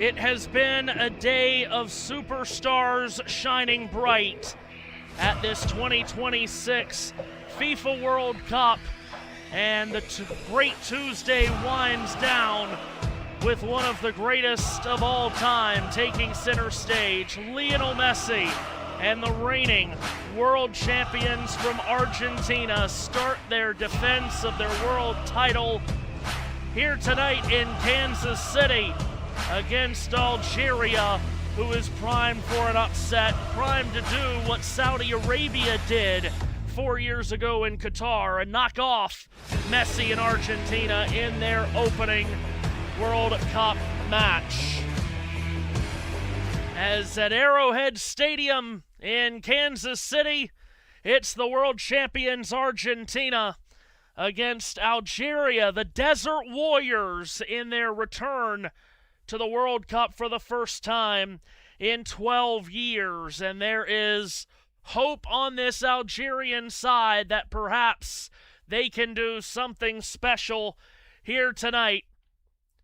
It has been a day of superstars shining bright at this 2026 FIFA World Cup, and the great Tuesday winds down with one of the greatest of all time taking center stage. Lionel Messi and the reigning world champions from Argentina start their defense of their world title here tonight in Kansas City against Algeria, who is primed for an upset, primed to do what Saudi Arabia did 4 years ago in Qatar and knock off Messi and Argentina in their opening World Cup match. As at Arrowhead Stadium in Kansas City, it's the world champions Argentina against Algeria, the Desert Warriors, in their return to the World Cup for the first time in 12 years. And there is hope on this Algerian side that perhaps they can do something special here tonight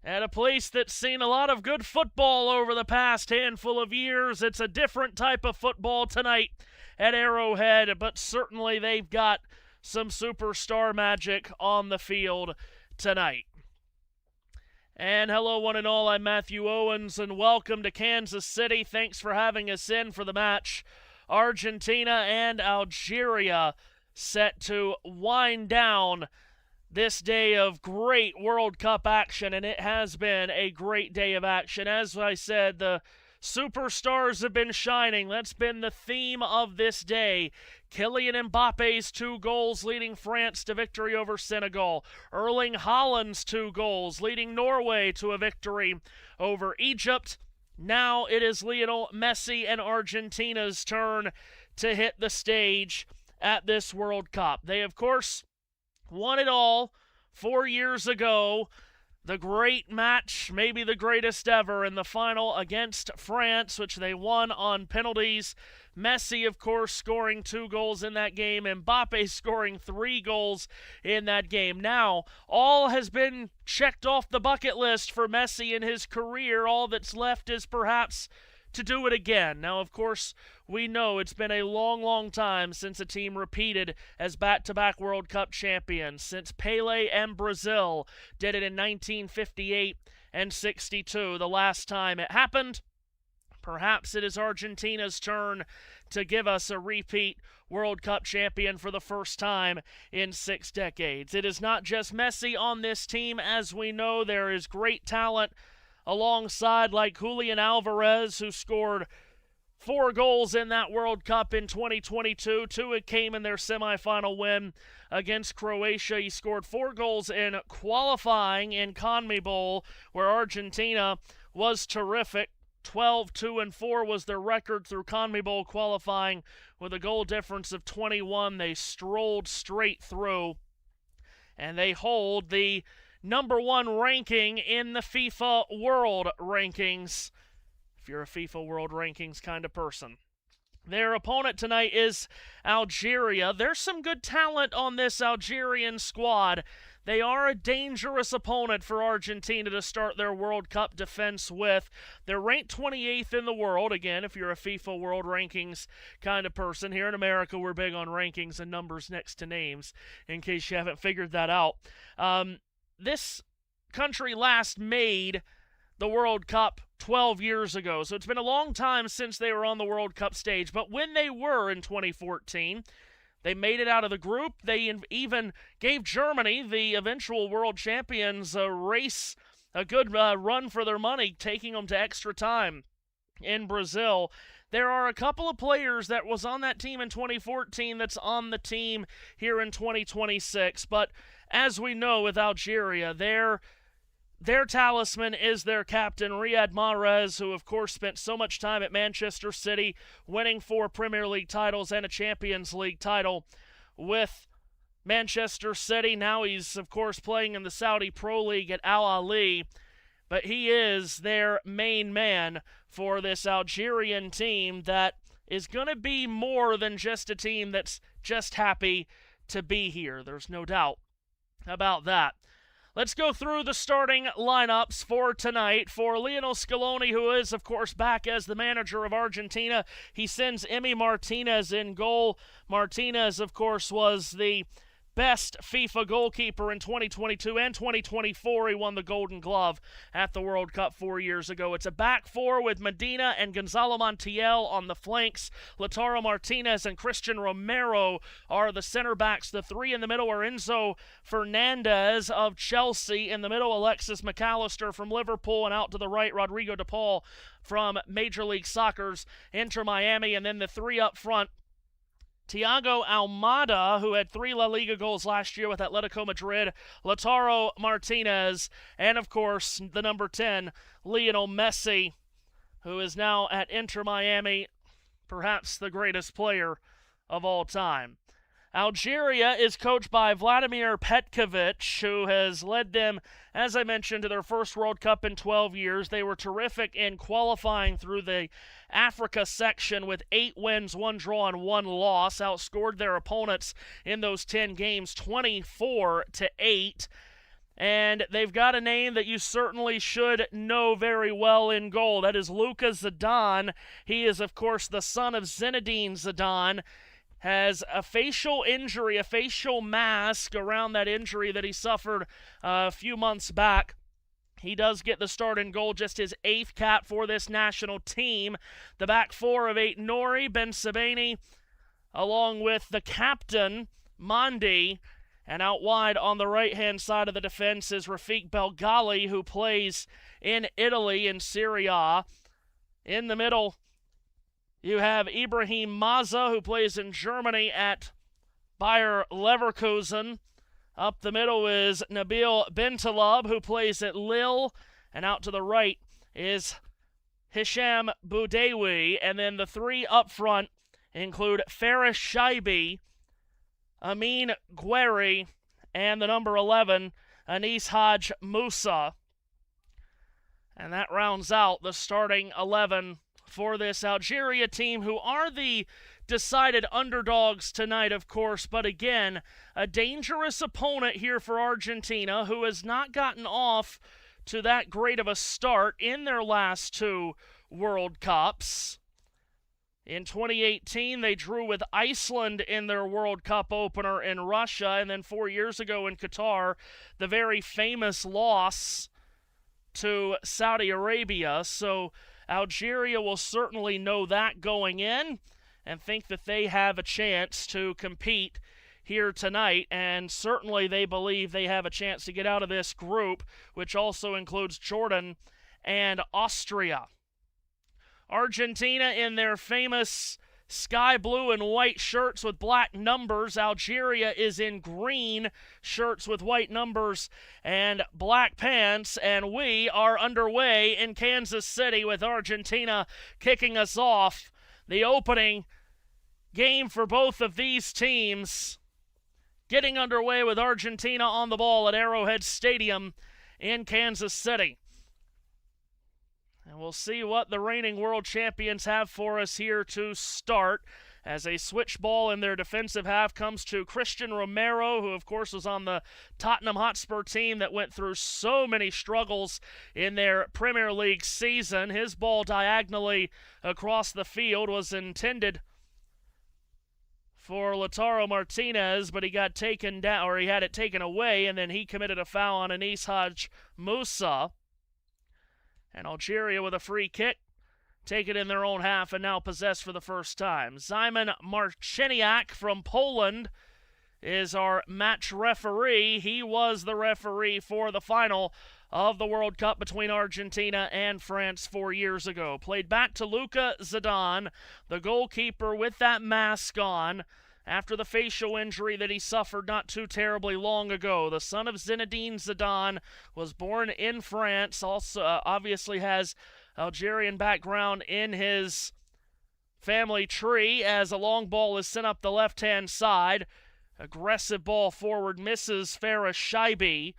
at a place that's seen a lot of good football over the past handful of years. It's a different type of football tonight at Arrowhead, but certainly they've got some superstar magic on the field tonight. And hello, one and all, I'm Matthew Owens, and welcome to Kansas City. Thanks for having us in for the match. Argentina and Algeria set to wind down this day of great World Cup action, and it has been a great day of action. As I said, the superstars have been shining. That's been the theme of this day. Kylian Mbappe's 2 goals leading France to victory over Senegal. Erling Haaland's 2 goals leading Norway to a victory over Egypt. Now it is Lionel Messi and Argentina's turn to hit the stage at this World Cup. They, of course, won it all 4 years ago. The great match, maybe the greatest ever, in the final against France, which they won on penalties. Messi, of course, scoring 2 goals in that game, and Mbappe scoring 3 goals in that game. Now, all has been checked off the bucket list for Messi in his career. All that's left is perhaps to do it again. Now, of course, we know it's been a long, long time since a team repeated as back-to-back World Cup champions, since Pelé and Brazil did it in 1958 and 62, the last time it happened. Perhaps it is Argentina's turn to give us a repeat World Cup champion for the first time in 6 decades. It is not just Messi on this team. As we know, there is great talent alongside, like Julian Alvarez, who scored 4 goals in that World Cup in 2022. 2 came in their semifinal win against Croatia. He scored 4 goals in qualifying in CONMEBOL, where Argentina was terrific. 12-2-4 was their record through CONMEBOL qualifying, with a goal difference of 21. They strolled straight through, and they hold the number 1 ranking in the FIFA World Rankings, if you're a FIFA World Rankings kind of person. Their opponent tonight is Algeria. There's some good talent on this Algerian squad. They are a dangerous opponent for Argentina to start their World Cup defense with. They're ranked 28th in the world. Again, if you're a FIFA World Rankings kind of person. Here in America, we're big on rankings and numbers next to names, in case you haven't figured that out. This country last made the World Cup 12 years ago, so it's been a long time since they were on the World Cup stage. But when they were in 2014, they made it out of the group. They even gave Germany, the eventual world champions, a good run for their money, taking them to extra time in Brazil. There are a couple of players that was on that team in 2014 that's on the team here in 2026, but as we know with Algeria, their talisman is their captain, Riyad Mahrez, who of course spent so much time at Manchester City, winning 4 Premier League titles and a Champions League title with Manchester City. Now he's of course playing in the Saudi Pro League at Al Ahly, but he is their main man for this Algerian team that is going to be more than just a team that's just happy to be here. There's no doubt about that. Let's go through the starting lineups for tonight. For Lionel Scaloni, who is, of course, back as the manager of Argentina, he sends Emi Martinez in goal. Martinez, of course, was the best FIFA goalkeeper in 2022 and 2024. He won the Golden Glove at the World Cup 4 years ago. It's a back four with Medina and Gonzalo Montiel on the flanks. Lautaro Martinez and Christian Romero are the center backs. The three in the middle are Enzo Fernandez of Chelsea. In the middle, Alexis McAllister from Liverpool, and out to the right, Rodrigo de Paul from Major League Soccer's Inter Miami. And then the three up front, Thiago Almada, who had 3 La Liga goals last year with Atletico Madrid, Lautaro Martinez, and of course the number 10, Lionel Messi, who is now at Inter Miami, perhaps the greatest player of all time. Algeria is coached by Vladimir Petkovic, who has led them, as I mentioned, to their first World Cup in 12 years. They were terrific in qualifying through the Africa section with 8 wins, 1 draw, and 1 loss. Outscored their opponents in those 10 games 24-8. And they've got a name that you certainly should know very well in goal. That is Luka Zidane. He is, of course, the son of Zinedine Zidane. Has a facial injury, a facial mask around that injury that he suffered a few months back. He does get the start in goal, just his 8th cap for this national team. The back four of Ait Nouri, Ben Sebaini, along with the captain, Mandi. And out wide on the right-hand side of the defense is Rafik Belgali, who plays in Italy in Serie A. In the middle, you have Ibrahim Maza, who plays in Germany at Bayer Leverkusen. Up the middle is Nabil Bentaleb, who plays at Lille. And out to the right is Hisham Boudewi. And then the three up front include Faris Shaibi, Amin Gueri, and the number 11, Anis Haj Musa. And that rounds out the starting 11 for this Algeria team, who are the decided underdogs tonight, of course, but again, a dangerous opponent here for Argentina, who has not gotten off to that great of a start in their last 2 World Cups. In 2018, they drew with Iceland in their World Cup opener in Russia, and then 4 years ago in Qatar, the very famous loss to Saudi Arabia. So Algeria will certainly know that going in and think that they have a chance to compete here tonight, and certainly they believe they have a chance to get out of this group, which also includes Jordan and Austria. Argentina in their famous sky blue and white shirts with black numbers. Algeria is in green shirts with white numbers and black pants. And we are underway in Kansas City with Argentina kicking us off. The opening game for both of these teams getting underway with Argentina on the ball at Arrowhead Stadium in Kansas City. And we'll see what the reigning world champions have for us here to start, as a switch ball in their defensive half comes to Christian Romero, who of course was on the Tottenham Hotspur team that went through so many struggles in their Premier League season. His ball diagonally across the field was intended for Lautaro Martinez, but he got taken down, or he had it taken away, and then he committed a foul on Anis Haj Musa. And Algeria with a free kick, take it in their own half and now possess for the first time. Szymon Marciniak from Poland is our match referee. He was the referee for the final of the World Cup between Argentina and France 4 years ago. Played back to Luka Zidane, the goalkeeper with that mask on, after the facial injury that he suffered not too terribly long ago. The son of Zinedine Zidane, was born in France, also obviously has Algerian background in his family tree, as a long ball is sent up the left-hand side. Aggressive ball forward, misses Faris Shaibi,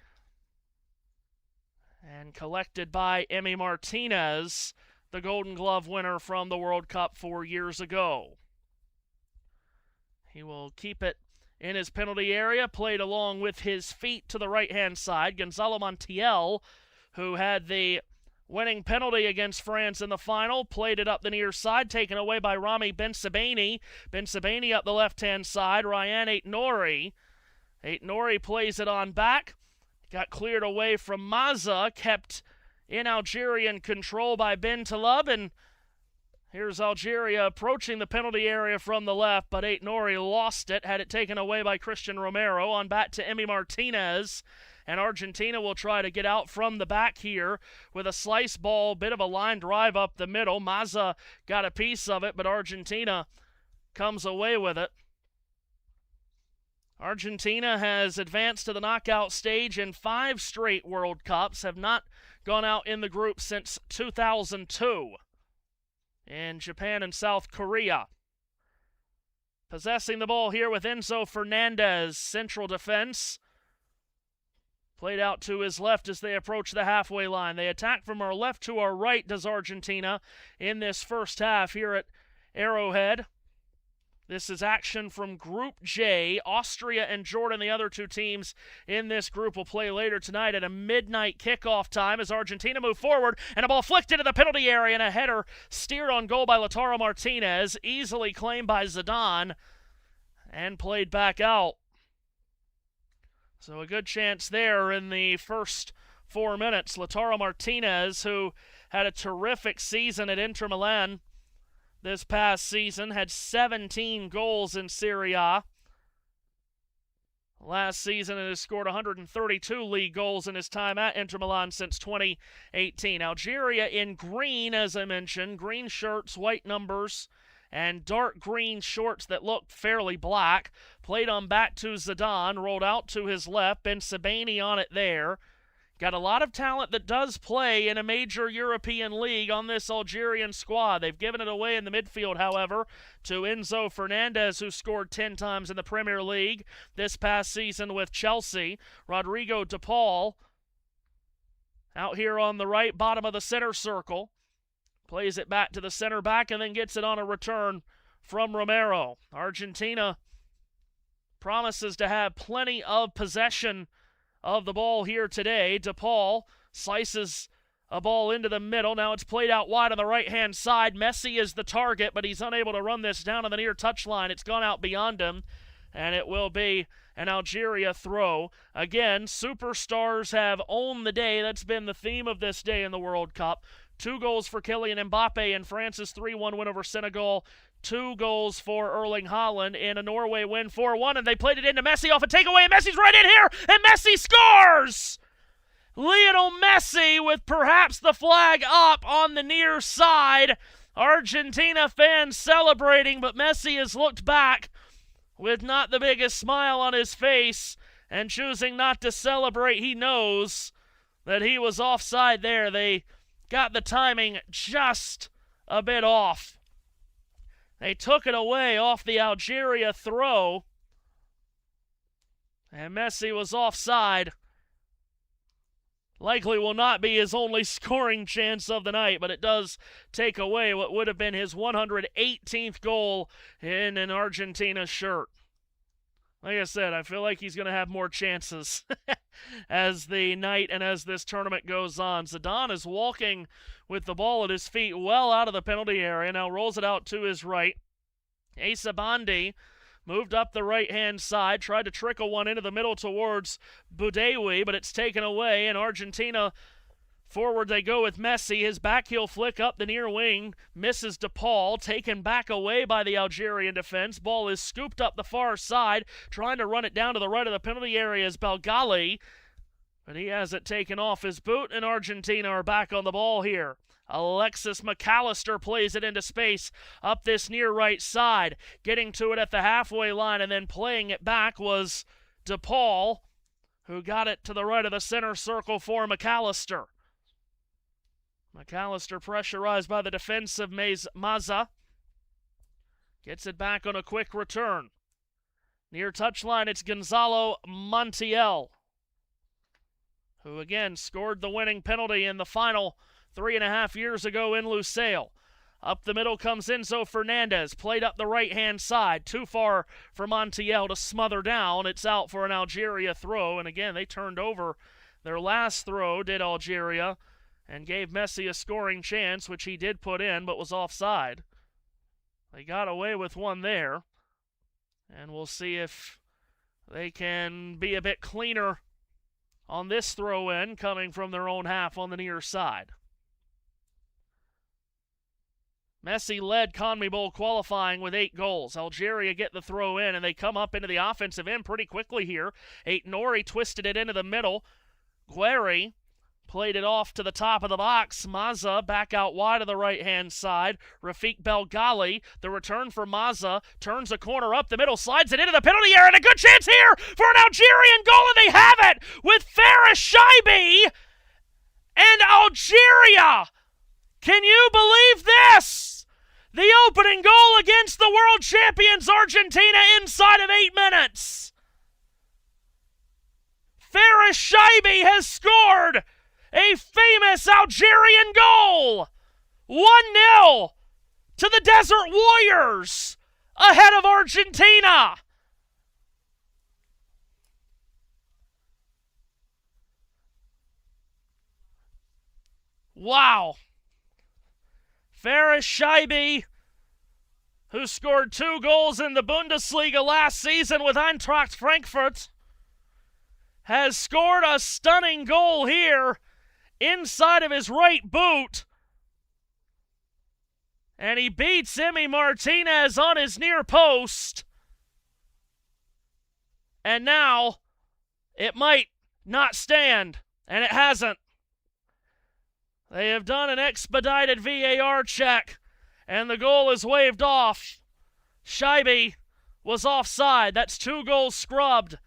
and collected by Emi Martinez, the Golden Glove winner from the World Cup 4 years ago. He will keep it in his penalty area, played along with his feet to the right-hand side. Gonzalo Montiel, who had the winning penalty against France in the final, played it up the near side, taken away by Rami Bensebaini. Bensebaini up the left-hand side. Ryan Aitnouri. Aitnouri plays it on back. Got cleared away from Maza, kept in Algerian control by Ben Taleb, and here's Algeria approaching the penalty area from the left, but Aitnouri lost it, had it taken away by Christian Romero. On back to Emi Martinez, and Argentina will try to get out from the back here with a slice ball, bit of a line drive up the middle. Maza got a piece of it, but Argentina comes away with it. Argentina has advanced to the knockout stage in 5 straight World Cups, have not gone out in the group since 2002 in Japan and South Korea. Possessing the ball here with Enzo Fernandez, central defense. Played out to his left as they approach the halfway line. They attack from our left to our right, does Argentina, in this first half here at Arrowhead. This is action from Group J. Austria and Jordan, the other 2 teams in this group, will play later tonight at a midnight kickoff time as Argentina move forward, and a ball flicked into the penalty area, and a header steered on goal by Lautaro Martinez, easily claimed by Zidane, and played back out. So a good chance there in the first 4 minutes. Lautaro Martinez, who had a terrific season at Inter Milan this past season, had 17 goals in Serie A. Last season, he has scored 132 league goals in his time at Inter Milan since 2018. Algeria in green, as I mentioned, green shirts, white numbers, and dark green shorts that look fairly black. Played on back to Zidane, rolled out to his left, Bensebaini on it there. Got a lot of talent that does play in a major European league on this Algerian squad. They've given it away in the midfield, however, to Enzo Fernandez, who scored 10 times in the Premier League this past season with Chelsea. Rodrigo de Paul out here on the right, bottom of the center circle. Plays it back to the center back and then gets it on a return from Romero. Argentina promises to have plenty of possession of the ball here today. DePaul slices a ball into the middle. Now it's played out wide on the right-hand side. Messi is the target, but he's unable to run this down on the near touchline. It's gone out beyond him, and it will be an Algeria throw. Again, superstars have owned the day. That's been the theme of this day in the World Cup. 2 goals for Kylian Mbappe in France's 3-1 win over Senegal. 2 goals for Erling Haaland in a Norway win 4-1, and they played it into Messi off a takeaway, and Messi's right in here, and Messi scores! Lionel Messi with perhaps the flag up on the near side. Argentina fans celebrating, but Messi has looked back with not the biggest smile on his face and choosing not to celebrate. He knows that he was offside there. They got the timing just a bit off. They took it away off the Algeria throw, and Messi was offside. Likely will not be his only scoring chance of the night, but it does take away what would have been his 118th goal in an Argentina shirt. Like I said, I feel like he's going to have more chances as the night and as this tournament goes on. Zidane is walking with the ball at his feet well out of the penalty area. Now rolls it out to his right. Asa Bandi moved up the right-hand side, tried to trickle one into the middle towards Boudewi, but it's taken away, and Argentina forward they go with Messi. His back heel flick up the near wing, misses DePaul, taken back away by the Algerian defense. Ball is scooped up the far side, trying to run it down to the right of the penalty area is Belgali, but he has it taken off his boot, and Argentina are back on the ball here. Alexis McAllister plays it into space up this near right side. Getting to it at the halfway line and then playing it back was DePaul, who got it to the right of the center circle for McAllister. McAllister pressurized by the defensive Maza. Gets it back on a quick return. Near touchline, it's Gonzalo Montiel, who again scored the winning penalty in the final 3.5 years ago in Lusail. Up the middle comes Enzo Fernandez, played up the right-hand side. Too far for Montiel to smother down. It's out for an Algeria throw, and again, they turned over their last throw, did Algeria, and gave Messi a scoring chance, which he did put in, but was offside. They got away with one there, and we'll see if they can be a bit cleaner on this throw-in coming from their own half on the near side. Messi led CONMEBOL qualifying with 8 goals. Algeria get the throw in, and they come up into the offensive end pretty quickly here. Nori twisted it into the middle. Guerri played it off to the top of the box. Mazza back out wide of the right-hand side. Rafik Belgali, the return for Mazza, turns a corner up the middle, slides it into the penalty area, and a good chance here for an Algerian goal, and they have it with Faris Shaibi and Algeria. Can you believe this? The opening goal against the world champions Argentina inside of 8 minutes. Faris Shaibi has scored a famous Algerian goal. 1-0 to the Desert Warriors ahead of Argentina. Wow. Faris Shaibi, who scored 2 goals in the Bundesliga last season with Eintracht Frankfurt, has scored a stunning goal here inside of his right boot. And he beats Emi Martinez on his near post. And now it might not stand, and it hasn't. They have done an expedited VAR check, and the goal is waved off. Shaibi was offside. That's 2 goals scrubbed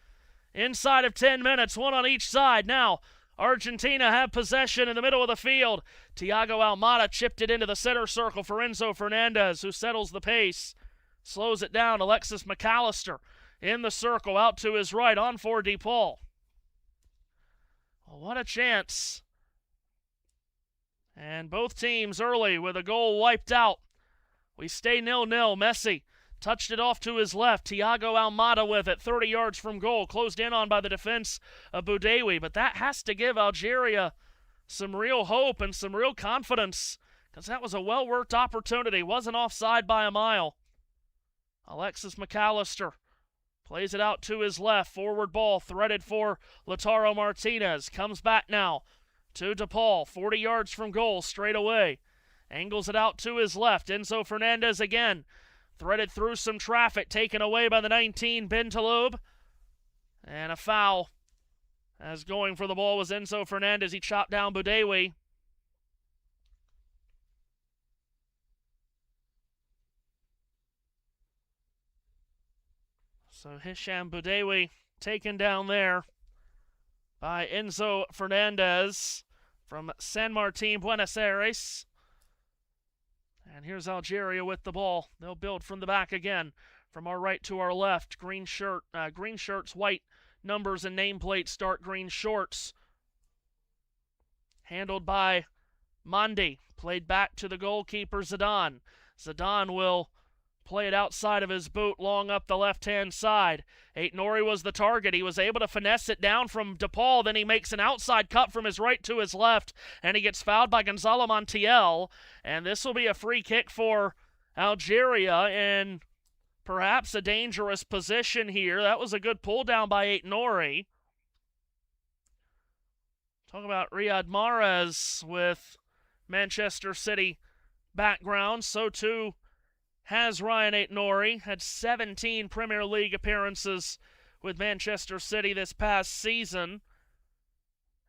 inside of 10 minutes, 1 on each side. Now, Argentina have possession in the middle of the field. Thiago Almada chipped it into the center circle for Enzo Fernandez, who settles the pace, slows it down. Alexis McAllister in the circle, out to his right, on for DePaul. Well, what a chance. And both teams early with a goal wiped out. We stay 0-0. Messi touched it off to his left. Thiago Almada with it, 30 yards from goal. Closed in on by the defense of Boudaoui. But that has to give Algeria some real hope and some real confidence, because that was a well-worked opportunity. Wasn't offside by a mile. Alexis McAllister plays it out to his left. Forward ball threaded for Lautaro Martinez. Comes back now to DePaul, 40 yards from goal, straight away. Angles it out to his left. Enzo Fernandez again. Threaded through some traffic, taken away by the 19, Ben Talib. And a foul, as going for the ball was Enzo Fernandez. He chopped down Boudaoui. So Hisham Boudaoui taken down there by Enzo Fernandez from San Martin, Buenos Aires. And here's Algeria with the ball. They'll build from the back again, from our right to our left. Green shirts, white numbers and nameplates, dark green shorts. Handled by Mandi. Played back to the goalkeeper, Zidane. Zidane will play it outside of his boot, long up the left-hand side. Nori was the target. He was able to finesse it down from DePaul. Then he makes an outside cut from his right to his left, and he gets fouled by Gonzalo Montiel. And this will be a free kick for Algeria in perhaps a dangerous position here. That was a good pull down by Nori. Talk about Riyad Mahrez with Manchester City background. So too has Ryan Nori. Had 17 Premier League appearances with Manchester City this past season,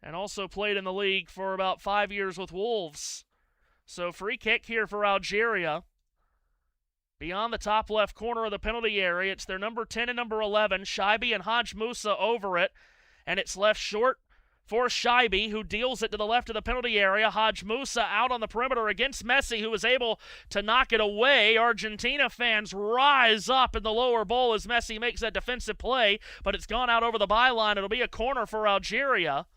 and also played in the league for about 5 years with Wolves. So free kick here for Algeria. Beyond the top left corner of the penalty area, it's their number 10 and number 11, Shaibi and Haj Musa over it, and it's left short for Shaibi, who deals it to the left of the penalty area. Haj Musa out on the perimeter against Messi, who was able to knock it away. Argentina fans rise up in the lower bowl as Messi makes that defensive play, but it's gone out over the byline. It'll be a corner for Algeria.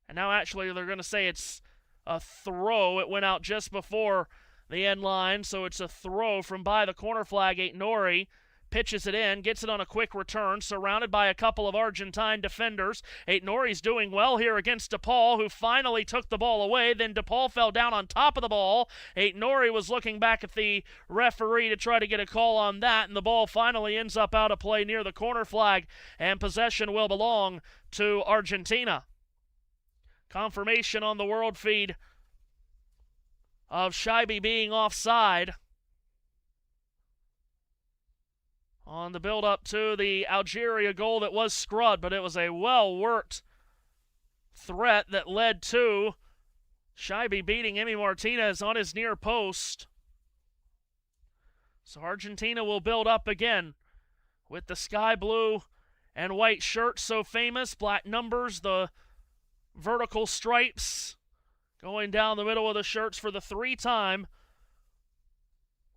And now actually they're going to say it's a throw. It went out just before the end line, so it's a throw from by the corner flag. Nori pitches it in, gets it on a quick return, surrounded by a couple of Argentine defenders. Nori's doing well here against DePaul, who finally took the ball away. Then DePaul fell down on top of the ball. Nori was looking back at the referee to try to get a call on that, and the ball finally ends up out of play near the corner flag, and possession will belong to Argentina. Confirmation on the world feed of Scheibe being offside on the build-up to the Algeria goal that was scrubbed, but it was a well-worked threat that led to Scheibe beating Emi Martinez on his near post. So Argentina will build up again with the sky blue and white shirt so famous, black numbers, the vertical stripes going down the middle of the shirts for the three-time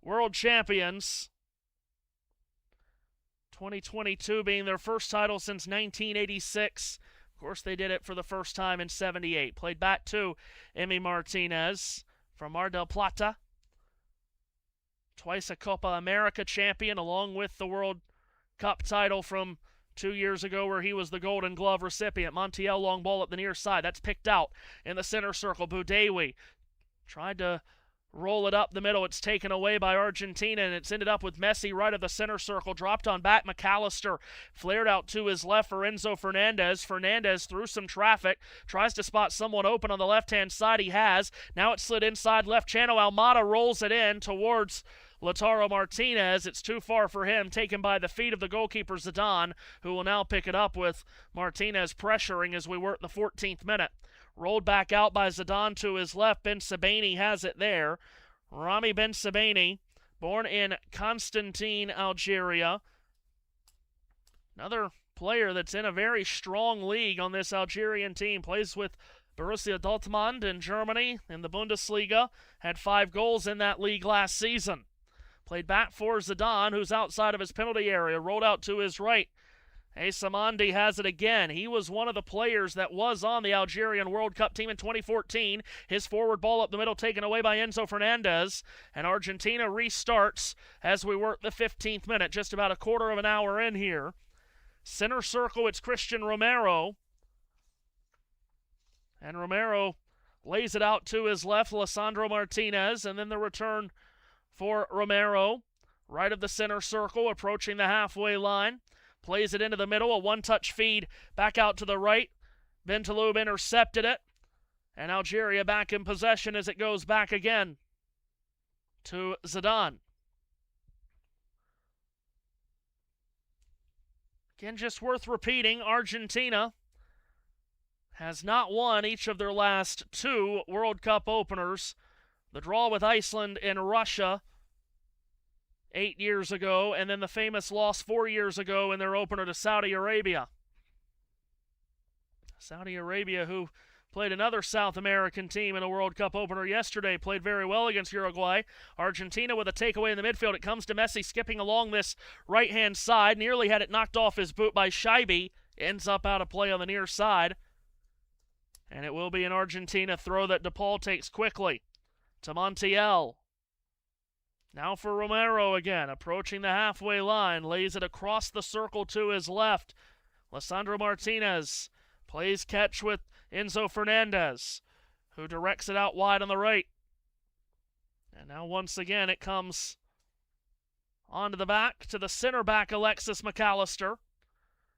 world champions. 2022 being their first title since 1986. Of course, they did it for the first time in 78. Played back to Emi Martinez from Mar del Plata. Twice a Copa America champion, along with the World Cup title from 2 years ago where he was the Golden Glove recipient. Montiel, long ball up the near side. That's picked out in the center circle. Budewi tried to roll it up the middle. It's taken away by Argentina, and it's ended up with Messi right of the center circle. Dropped on back. McAllister flared out to his left for Enzo Fernandez. Fernandez through some traffic. Tries to spot someone open on the left-hand side. He has. Now it's slid inside left channel. Almada rolls it in towards Lautaro Martinez. It's too far for him. Taken by the feet of the goalkeeper Zidane, who will now pick it up with Martinez pressuring as we work the 14th minute. Rolled back out by Zidane to his left. Ben Sebaini has it there. Rami Ben Sebaini, born in Constantine, Algeria. Another player that's in a very strong league on this Algerian team. Plays with Borussia Dortmund in Germany in the Bundesliga. Had 5 goals in that league last season. Played back for Zidane, who's outside of his penalty area. Rolled out to his right. Samandi has it again. He was one of the players that was on the Algerian World Cup team in 2014. His forward ball up the middle taken away by Enzo Fernandez. And Argentina restarts as we work the 15th minute. Just about a quarter of an hour in here. Center circle, it's Christian Romero. And Romero lays it out to his left, Lisandro Martinez. And then the return for Romero. Right of the center circle, approaching the halfway line. Plays it into the middle, a one-touch feed back out to the right. Bentaleb intercepted it. And Algeria back in possession as it goes back again to Zidane. Again, just worth repeating, Argentina has not won each of their last 2 World Cup openers. The draw with Iceland and Russia 8 years ago, and then the famous loss 4 years ago in their opener to Saudi Arabia. Saudi Arabia, who played another South American team in a World Cup opener yesterday, played very well against Uruguay. Argentina with a takeaway in the midfield. It comes to Messi skipping along this right-hand side. Nearly had it knocked off his boot by Scheibe. Ends up out of play on the near side. And it will be an Argentina throw that DePaul takes quickly to Montiel. Now for Romero again, approaching the halfway line, lays it across the circle to his left. Lisandro Martinez plays catch with Enzo Fernandez, who directs it out wide on the right. And now once again it comes onto the back to the center back, Alexis McAllister.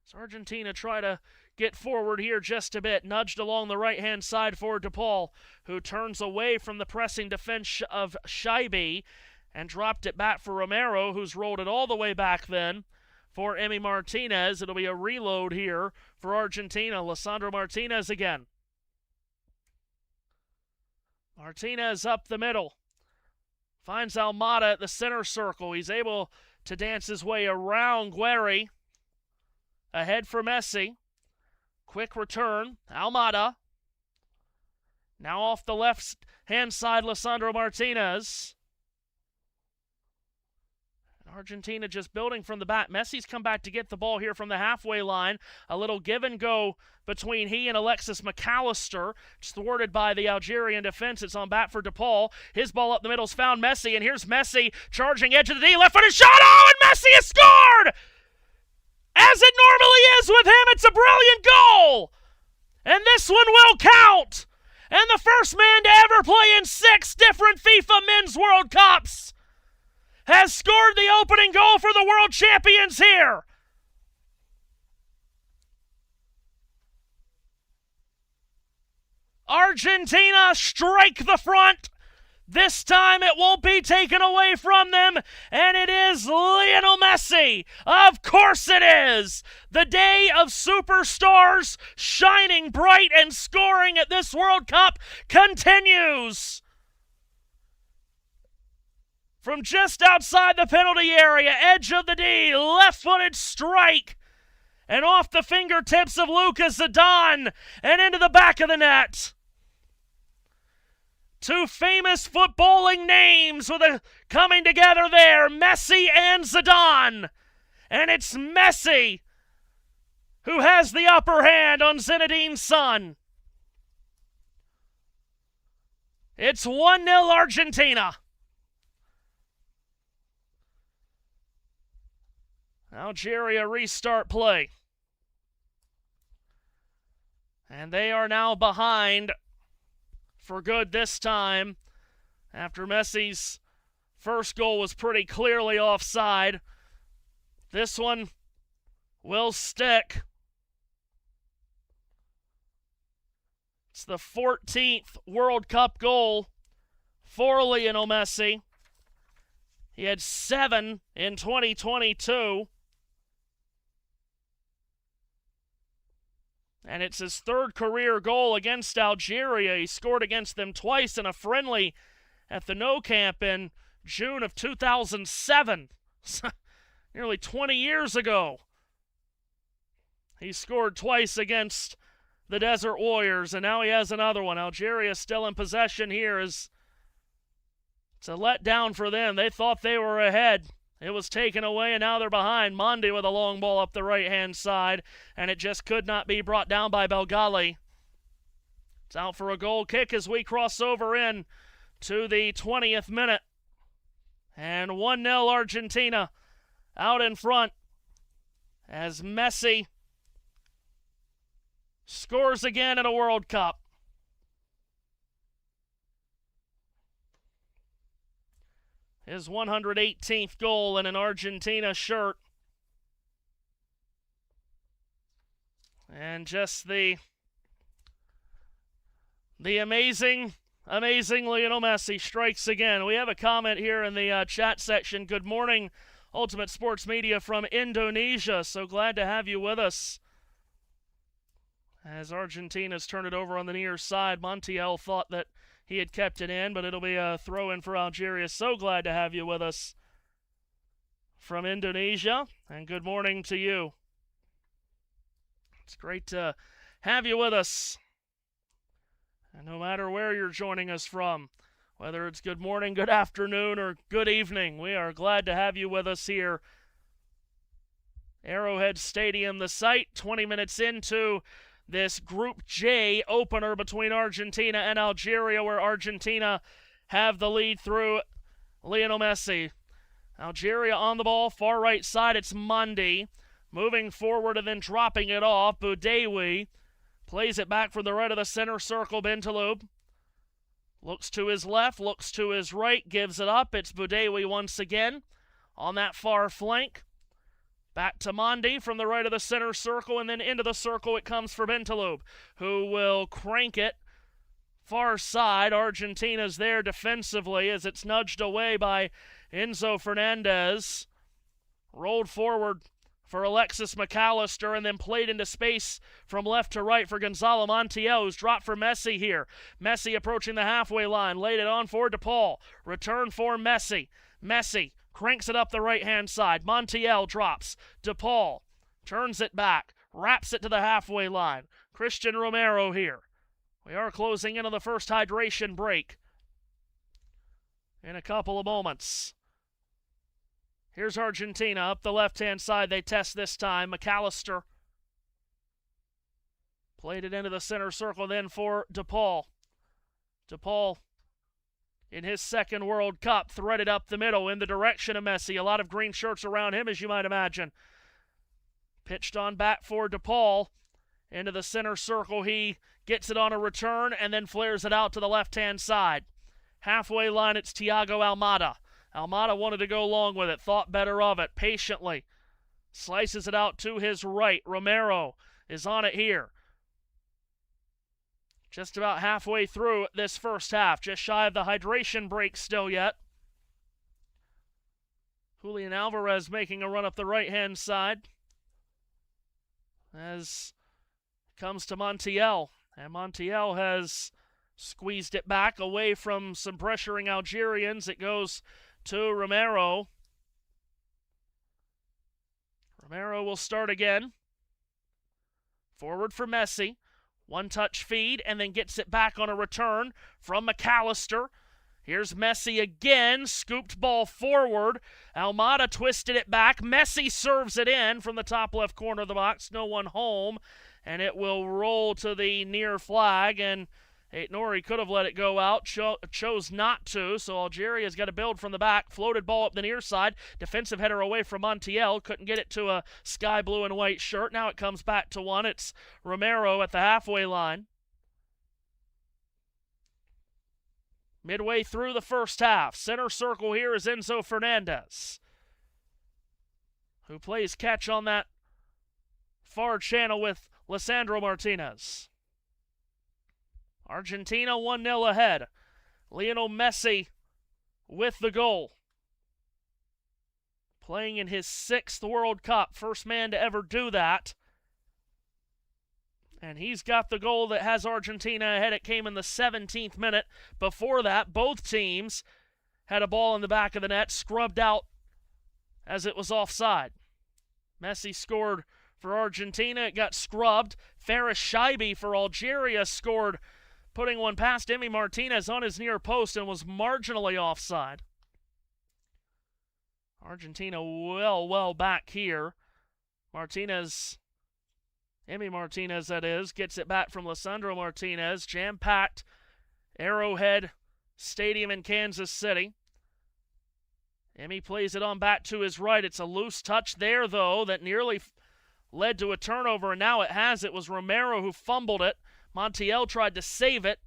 So Argentina try to get forward here just a bit, nudged along the right-hand side for DePaul, who turns away from the pressing defense of Scheibe and dropped it back for Romero, who's rolled it all the way back then for Emi Martinez. It'll be a reload here for Argentina. Lisandro Martinez again. Martinez up the middle. Finds Almada at the center circle. He's able to dance his way around Guerri. Ahead for Messi. Quick return. Almada. Now off the left-hand side, Lisandro Martinez. Argentina just building from the back. Messi's come back to get the ball here from the halfway line. A little give and go between he and Alexis McAllister. It's thwarted by the Algerian defense. It's on back for DePaul. His ball up the middle's found Messi, and here's Messi charging edge of the D. Left-footed shot. Oh, and Messi has scored! As it normally is with him, it's a brilliant goal! And this one will count! And the first man to ever play in 6 different FIFA Men's World Cups has scored the opening goal for the world champions here. Argentina strike the front. This time it won't be taken away from them, and it is Lionel Messi. Of course it is. The day of superstars shining bright and scoring at this World Cup continues. From just outside the penalty area, edge of the D, left-footed strike, and off the fingertips of Lucas Zidane and into the back of the net. 2 famous footballing names coming together there, Messi and Zidane. And it's Messi who has the upper hand on Zinedine's son. It's 1-0 Argentina. Algeria restart play. And they are now behind for good this time, after Messi's first goal was pretty clearly offside. This one will stick. It's the 14th World Cup goal for Lionel Messi. He had 7 in 2022. And it's his 3rd career goal against Algeria. He scored against them twice in a friendly at the Nou Camp in June of 2007. Nearly 20 years ago. He scored twice against the Desert Warriors, and now he has another one. Algeria still in possession here. It's a letdown for them. They thought they were ahead. It was taken away, and now they're behind. Mondi with a long ball up the right-hand side, and it just could not be brought down by Belgali. It's out for a goal kick as we cross over in to the 20th minute. And 1-0 Argentina out in front as Messi scores again in a World Cup. His 118th goal in an Argentina shirt. And just the amazing Lionel Messi strikes again. We have a comment here in the chat section. Good morning, Ultimate Sports Media from Indonesia. So glad to have you with us. As Argentina's turned it over on the near side, Montiel thought that he had kept it in, but it'll be a throw-in for Algeria. So glad to have you with us from Indonesia, and good morning to you. It's great to have you with us. And no matter where you're joining us from, whether it's good morning, good afternoon, or good evening, we are glad to have you with us here. Arrowhead Stadium, the site, 20 minutes into this Group J opener between Argentina and Algeria, where Argentina have the lead through Lionel Messi. Algeria on the ball, far right side, it's Mondi. Moving forward and then dropping it off, Boudewi plays it back from the right of the center circle, Bentaleb. Looks to his left, looks to his right, gives it up. It's Boudewi once again on that far flank. Back to Mondi from the right of the center circle, and then into the circle it comes for Bentaleb, who will crank it far side. Argentina's there defensively as it's nudged away by Enzo Fernandez. Rolled forward for Alexis McAllister, and then played into space from left to right for Gonzalo Montiel, who's dropped for Messi here. Messi approaching the halfway line, laid it on for DePaul. Return for Messi. Messi cranks it up the right-hand side. Montiel drops. DePaul turns it back, wraps it to the halfway line. Christian Romero here. We are closing in on the first hydration break in a couple of moments. Here's Argentina up the left-hand side. They test this time. McAllister played it into the center circle then for DePaul. DePaul, in his second World Cup, threaded up the middle in the direction of Messi. A lot of green shirts around him, as you might imagine. Pitched on back for DePaul. Into the center circle. He gets it on a return and then flares it out to the left-hand side. Halfway line, it's Thiago Almada. Almada wanted to go long with it, thought better of it, patiently. Slices it out to his right. Romero is on it here. Just about halfway through this first half, just shy of the hydration break still yet. Julian Alvarez making a run up the right-hand side. As comes to Montiel, and Montiel has squeezed it back away from some pressuring Algerians. It goes to Romero. Romero will start again. Forward for Messi. One-touch feed, and then gets it back on a return from McAllister. Here's Messi again, scooped ball forward. Almada twisted it back. Messi serves it in from the top left corner of the box. No one home, and it will roll to the near flag, and Nori could have let it go out, chose not to, so Algeria's got to build from the back. Floated ball up the near side. Defensive header away from Montiel. Couldn't get it to a sky blue and white shirt. Now it comes back to one. It's Romero at the halfway line. Midway through the first half. Center circle here is Enzo Fernandez, who plays catch on that far channel with Lisandro Martinez. Argentina 1-0 ahead. Lionel Messi with the goal. Playing in his 6th World Cup. First man to ever do that. And he's got the goal that has Argentina ahead. It came in the 17th minute. Before that, both teams had a ball in the back of the net, scrubbed out as it was offside. Messi scored for Argentina. It got scrubbed. Faris Shaibi for Algeria scored, putting one past Emi Martinez on his near post and was marginally offside. Argentina well back here. Emi Martinez that is, gets it back from Lisandro Martinez. Jam-packed Arrowhead Stadium in Kansas City. Emi plays it on back to his right. It's a loose touch there, though, that nearly led to a turnover, and now it has. It was Romero who fumbled it. Montiel tried to save it,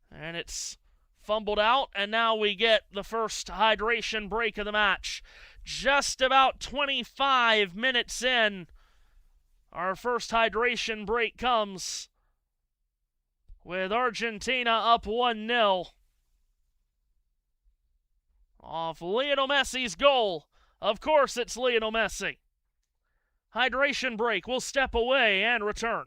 and it's fumbled out, and now we get the first hydration break of the match. Just about 25 minutes in, our first hydration break comes with Argentina up 1-0 off Lionel Messi's goal. Of course, it's Lionel Messi. Hydration break. We'll step away and return.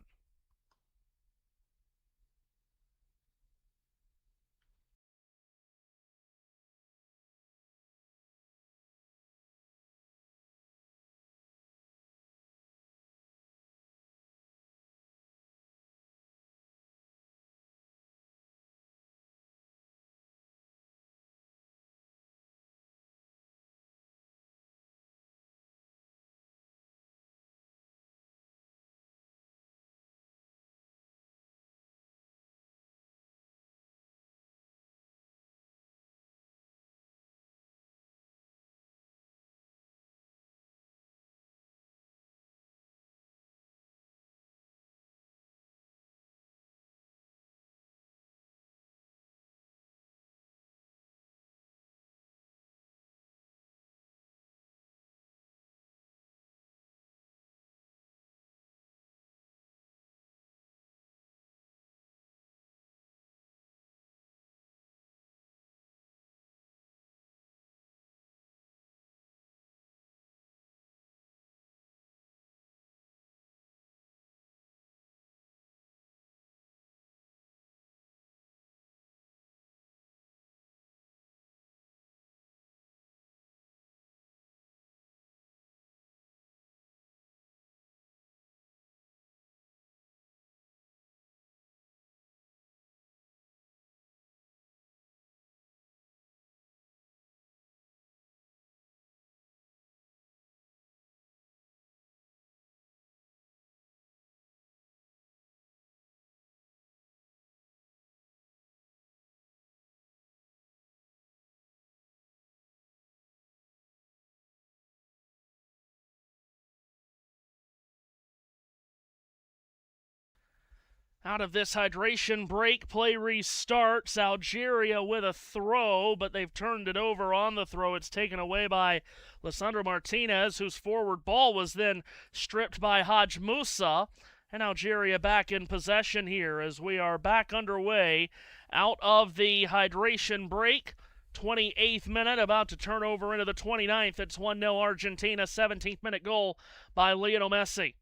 Out of this hydration break, play restarts. Algeria with a throw, but they've turned it over on the throw. It's taken away by Lisandro Martinez, whose forward ball was then stripped by Haj Musa. And Algeria back in possession here as we are back underway out of the hydration break. 28th minute, about to turn over into the 29th. It's 1-0 Argentina, 17th minute goal by Lionel Messi.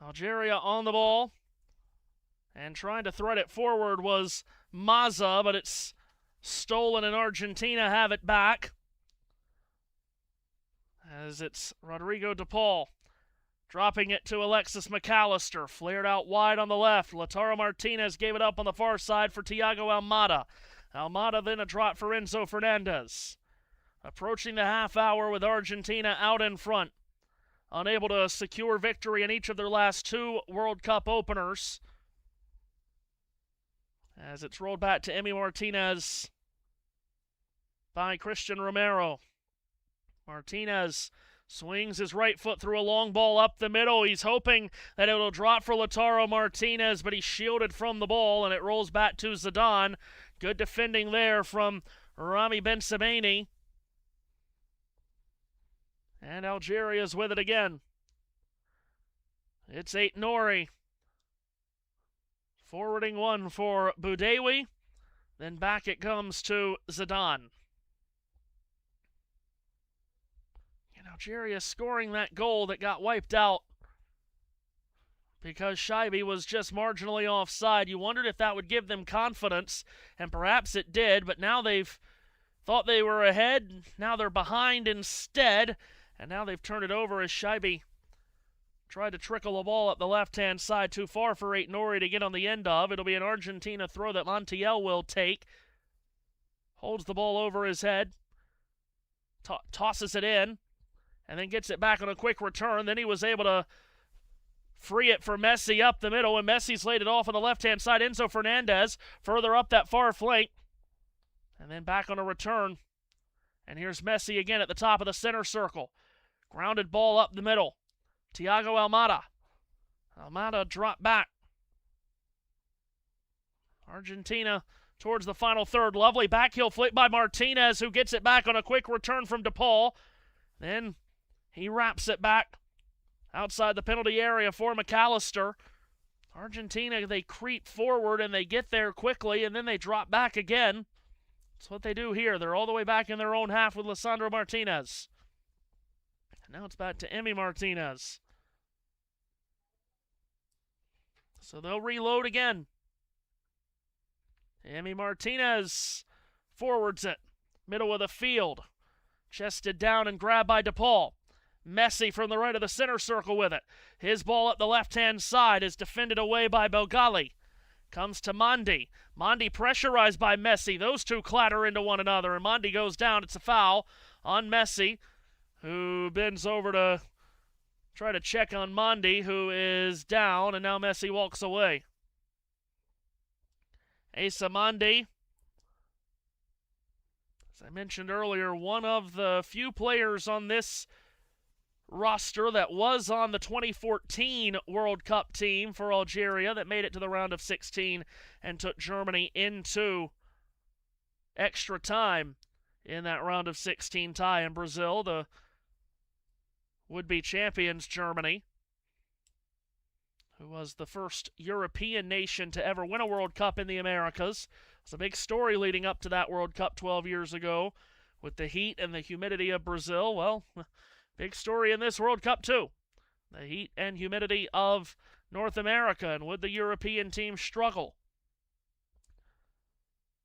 Algeria on the ball. And trying to thread it forward was Maza, but it's stolen and Argentina have it back. As it's Rodrigo De Paul dropping it to Alexis McAllister. Flared out wide on the left. Lautaro Martinez gave it up on the far side for Thiago Almada. Almada then a drop for Enzo Fernandez. Approaching the half hour with Argentina out in front. Unable to secure victory in each of their last two World Cup openers. As it's rolled back to Emi Martinez by Christian Romero. Martinez swings his right foot through a long ball up the middle. He's hoping that it'll drop for Lautaro Martinez, but he's shielded from the ball, and it rolls back to Zidane. Good defending there from Rami Bensebaini. And Algeria's with it again. It's Aït-Nouri. Forwarding one for Boudewi. Then back it comes to Zidane. And Algeria scoring that goal that got wiped out because Shaibi was just marginally offside. You wondered if that would give them confidence, and perhaps it did, but now they've thought they were ahead. Now they're behind instead, and now they've turned it over as Shaibi tried to trickle a ball up the left-hand side, too far for Aït-Nouri to get on the end of. It'll be an Argentina throw that Montiel will take. Holds the ball over his head. Tosses it in. And then gets it back on a quick return. Then he was able to free it for Messi up the middle. And Messi's laid it off on the left-hand side. Enzo Fernandez further up that far flank. And then back on a return. And here's Messi again at the top of the center circle. Grounded ball up the middle. Thiago Almada. Almada dropped back. Argentina towards the final third. Lovely backheel flick by Martinez, who gets it back on a quick return from De Paul. Then he wraps it back outside the penalty area for McAllister. Argentina, they creep forward and they get there quickly, and then they drop back again. That's what they do here. They're all the way back in their own half with Lisandro Martinez. Now it's back to Emi Martinez. So they'll reload again. Emi Martinez forwards it. Middle of the field. Chested down and grabbed by De Paul. Messi from the right of the center circle with it. His ball up the left-hand side is defended away by Belgali. Comes to Mandi. Mandi pressurized by Messi. Those two clatter into one another, and Mandi goes down. It's a foul on Messi, who bends over to try to check on Mandi, who is down, and now Messi walks away. Asa Mandi, as I mentioned earlier, one of the few players on this roster that was on the 2014 World Cup team for Algeria that made it to the round of 16 and took Germany into extra time in that round of 16 tie in Brazil. The would-be champions, Germany, who was the first European nation to ever win a World Cup in the Americas. It was a big story leading up to that World Cup 12 years ago with the heat and the humidity of Brazil. Well, big story in this World Cup too. The heat and humidity of North America, and would the European team struggle?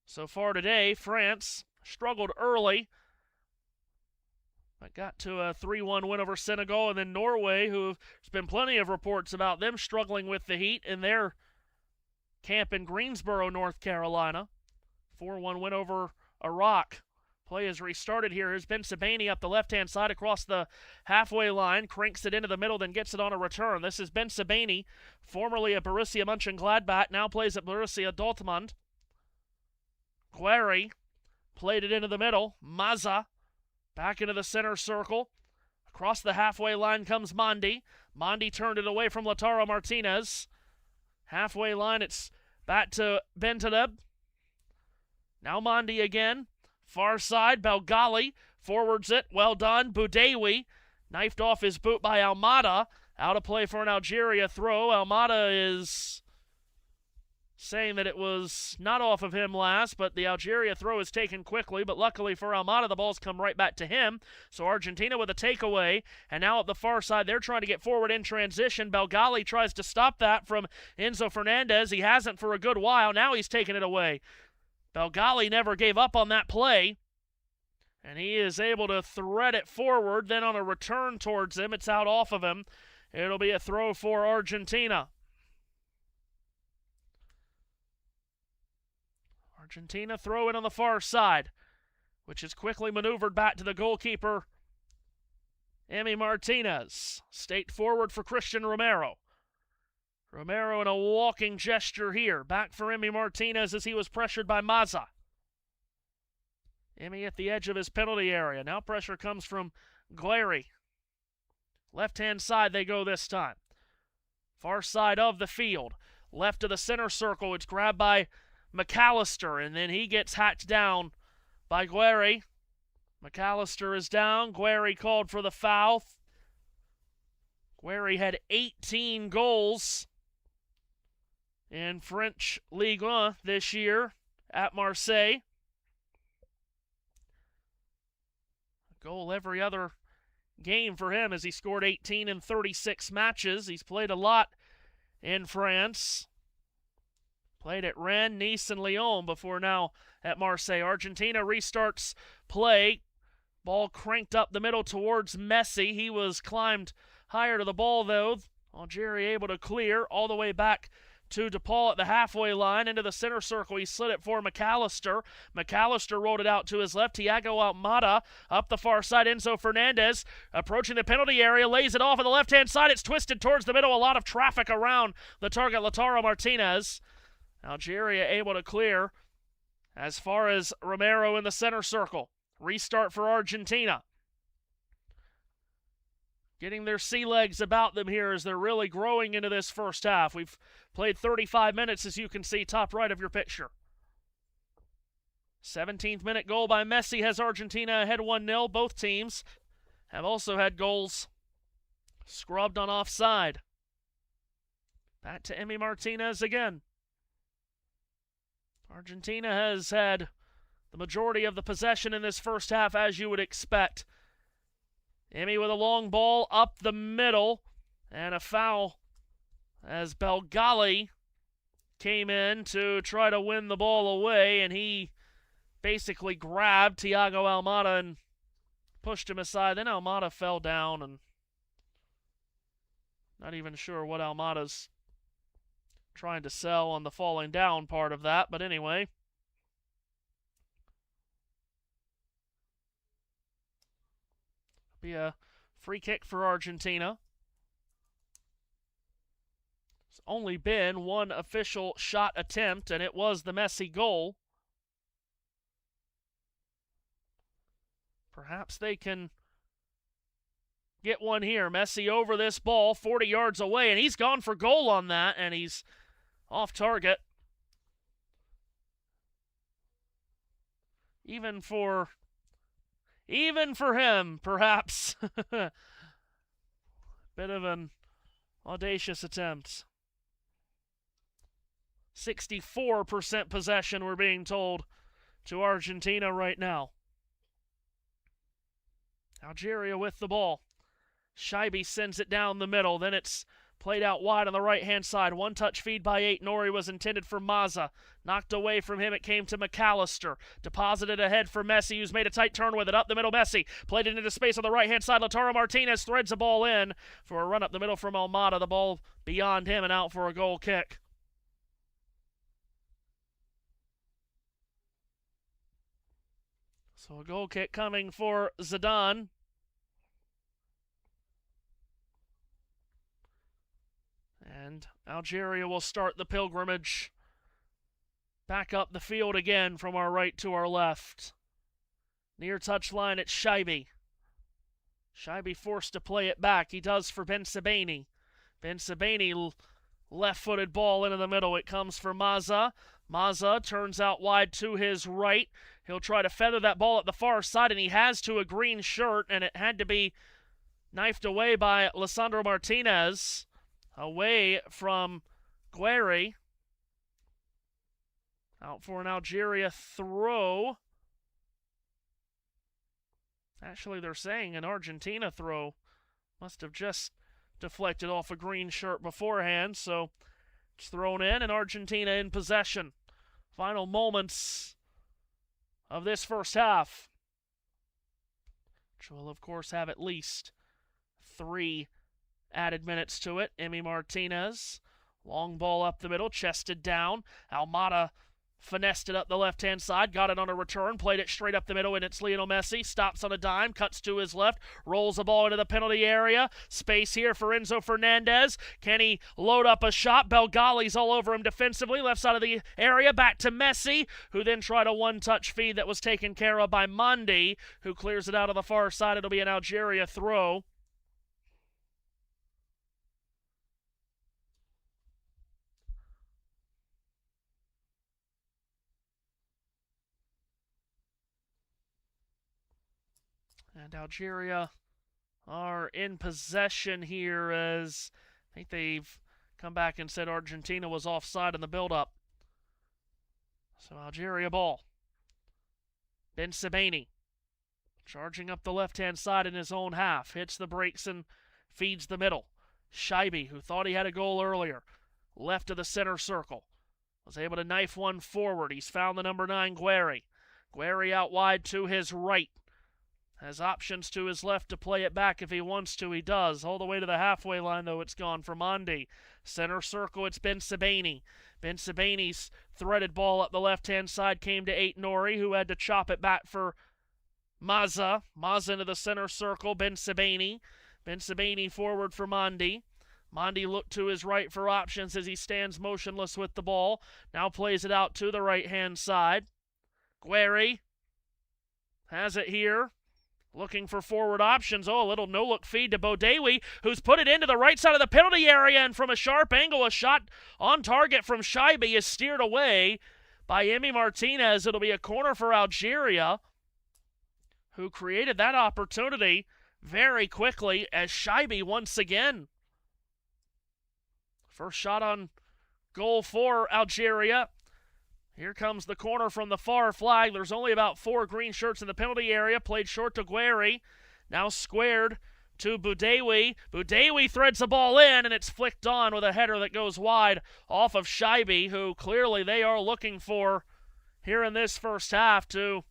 So far today, France struggled early, but got to a 3-1 win over Senegal, and then Norway, who's been plenty of reports about them struggling with the heat in their camp in Greensboro, North Carolina. 4-1 win over Iraq. Play is restarted here. Here's Bensebaini up the left-hand side across the halfway line. Cranks it into the middle, then gets it on a return. This is Bensebaini, formerly at Borussia Mönchengladbach, now plays at Borussia Dortmund. Guerri played it into the middle. Maza back into the center circle. Across the halfway line comes Mandi. Mandi turned it away from Lautaro Martinez. Halfway line, it's back to Bentaleb. Now Mondi again. Far side, Belgali forwards it. Well done. Boudewi knifed off his boot by Almada. Out of play for an Algeria throw. Almada is saying that it was not off of him last, but the Algeria throw is taken quickly. But luckily for Almada, the ball's come right back to him. So Argentina with a takeaway. And now at the far side, they're trying to get forward in transition. Belgali tries to stop that from Enzo Fernandez. He hasn't for a good while. Now he's taking it away. Belgali never gave up on that play. And he is able to thread it forward. Then on a return towards him, it's out off of him. It'll be a throw for Argentina. Argentina throw it on the far side, which is quickly maneuvered back to the goalkeeper, Emi Martinez. Staked forward for Christian Romero. Romero in a walking gesture here. Back for Emi Martinez as he was pressured by Maza. Emi at the edge of his penalty area. Now pressure comes from Guerri. Left-hand side they go this time. Far side of the field. Left of the center circle. It's grabbed by McAllister, and then he gets hacked down by Guerri. McAllister is down. Guerri called for the foul. Guerri had 18 goals in French Ligue 1 this year at Marseille. A goal every other game for him as he scored 18 in 36 matches. He's played a lot in France. Played at Rennes, Nice, and Lyon before now at Marseille. Argentina restarts play. Ball cranked up the middle towards Messi. He was climbed higher to the ball, though. Algeria able to clear all the way back to DePaul at the halfway line. Into the center circle, he slid it for McAllister. McAllister rolled it out to his left. Thiago Almada up the far side. Enzo Fernandez approaching the penalty area, lays it off on the left-hand side. It's twisted towards the middle. A lot of traffic around the target, Lautaro Martinez. Algeria able to clear as far as Romero in the center circle. Restart for Argentina. Getting their sea legs about them here as they're really growing into this first half. We've played 35 minutes, as you can see, top right of your picture. 17th minute goal by Messi has Argentina ahead 1-0. Both teams have also had goals scrubbed on offside. Back to Emi Martinez again. Argentina has had the majority of the possession in this first half, as you would expect. Emi with a long ball up the middle, and a foul as Belgali came in to try to win the ball away, and he basically grabbed Thiago Almada and pushed him aside. Then Almada fell down, and not even sure what Almada's trying to sell on the falling down part of that, but anyway. Be a free kick for Argentina. There's only been one official shot attempt, and it was the Messi goal. Perhaps they can get one here. Messi over this ball, 40 yards away, and he's gone for goal on that, and he's off target. Even for him, perhaps. Bit of an audacious attempt. 64% possession, we're being told, to Argentina right now. Algeria with the ball. Shaibi sends it down the middle. Then it's played out wide on the right-hand side. One-touch feed by Aït-Nouri was intended for Maza. Knocked away from him. It came to McAllister. Deposited ahead for Messi, who's made a tight turn with it. Up the middle, Messi. Played it into space on the right-hand side. Lautaro Martinez threads the ball in for a run up the middle from Almada. The ball beyond him and out for a goal kick. So a goal kick coming for Zidane. And Algeria will start the pilgrimage back up the field again from our right to our left. Near touchline, it's Shaibi. Shaibi forced to play it back. He does for Ben Sebaini. Ben Sebaini left-footed ball into the middle. It comes for Mazza. Mazza turns out wide to his right. He'll try to feather that ball at the far side, and he has to a green shirt, and it had to be knifed away by Lisandro Martinez. Away from Guerri. Out for an Algeria throw. Actually, they're saying an Argentina throw. Must have just deflected off a green shirt beforehand, so it's thrown in, and Argentina in possession. Final moments of this first half, which will, of course, have at least 3 added minutes to it. Emi Martinez, long ball up the middle, chested down. Almada finessed it up the left-hand side, got it on a return, played it straight up the middle, and it's Lionel Messi. Stops on a dime, cuts to his left, rolls the ball into the penalty area. Space here for Enzo Fernandez. Can he load up a shot? Belgali's all over him defensively, left side of the area, back to Messi, who then tried a one-touch feed that was taken care of by Mandi, who clears it out of the far side. It'll be an Algeria throw. And Algeria are in possession here, as I think they've come back and said Argentina was offside in the build-up. So Algeria ball. Ben Sebaini charging up the left-hand side in his own half. Hits the brakes and feeds the middle. Shaibi, who thought he had a goal earlier, left of the center circle, was able to knife one forward. He's found the number 9, Guerri. Guerri out wide to his right. Has options to his left to play it back if he wants to. He does. All the way to the halfway line, though, it's gone for Mandi. Center circle, it's Ben Sebaini. Ben Sebaini's threaded ball up the left-hand side came to Ait-Nouri, who had to chop it back for Mazza. Mazza into the center circle, Ben Sebaini. Ben Sebaini forward for Mandi. Mandi looked to his right for options as he stands motionless with the ball. Now plays it out to the right-hand side. Guerri has it here. Looking for forward options. Oh, a little no-look feed to Bodewi, who's put it into the right side of the penalty area, and from a sharp angle, a shot on target from Shaibi is steered away by Emi Martinez. It'll be a corner for Algeria, who created that opportunity very quickly as Shaibi once again. First shot on goal for Algeria. Here comes the corner from the far flag. There's only about 4 green shirts in the penalty area. Played short to Guerri. Now squared to Bodewi. Bodewi threads the ball in, and it's flicked on with a header that goes wide off of Shaibi, who clearly they are looking for here in this first half to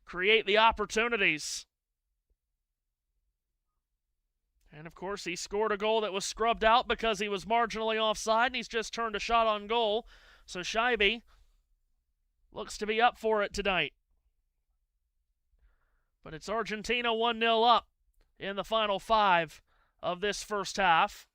create the opportunities. And, of course, he scored a goal that was scrubbed out because he was marginally offside, and he's just turned a shot on goal. So Shaibi looks to be up for it tonight. But it's Argentina 1-0 up in the final 5 of this first half.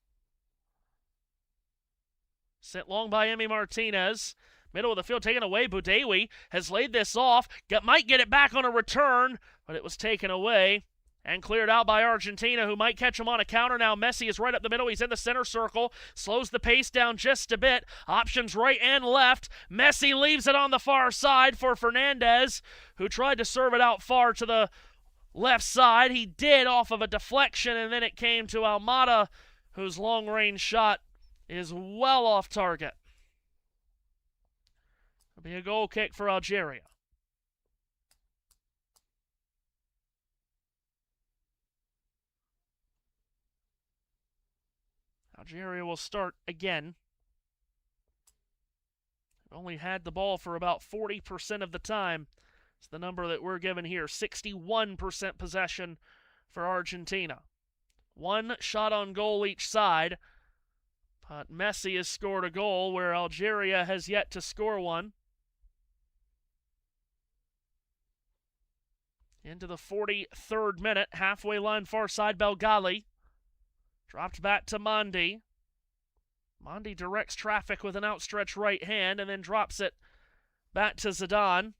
Sent long by Emi Martinez. Middle of the field taken away. Bodewi has laid this off. Might get it back on a return, but it was taken away and cleared out by Argentina, who might catch him on a counter now. Messi is right up the middle. He's in the center circle. Slows the pace down just a bit. Options right and left. Messi leaves it on the far side for Fernandez, who tried to serve it out far to the left side. He did off of a deflection, and then it came to Almada, whose long-range shot is well off target. It'll be a goal kick for Algeria. Algeria will start again. Only had the ball for about 40% of the time. It's the number that we're given here. 61% possession for Argentina. 1 shot on goal each side. But Messi has scored a goal where Algeria has yet to score one. Into the 43rd minute. Halfway line far side, Belgali. Dropped back to Mandi. Mandi directs traffic with an outstretched right hand and then drops it back to Zidane.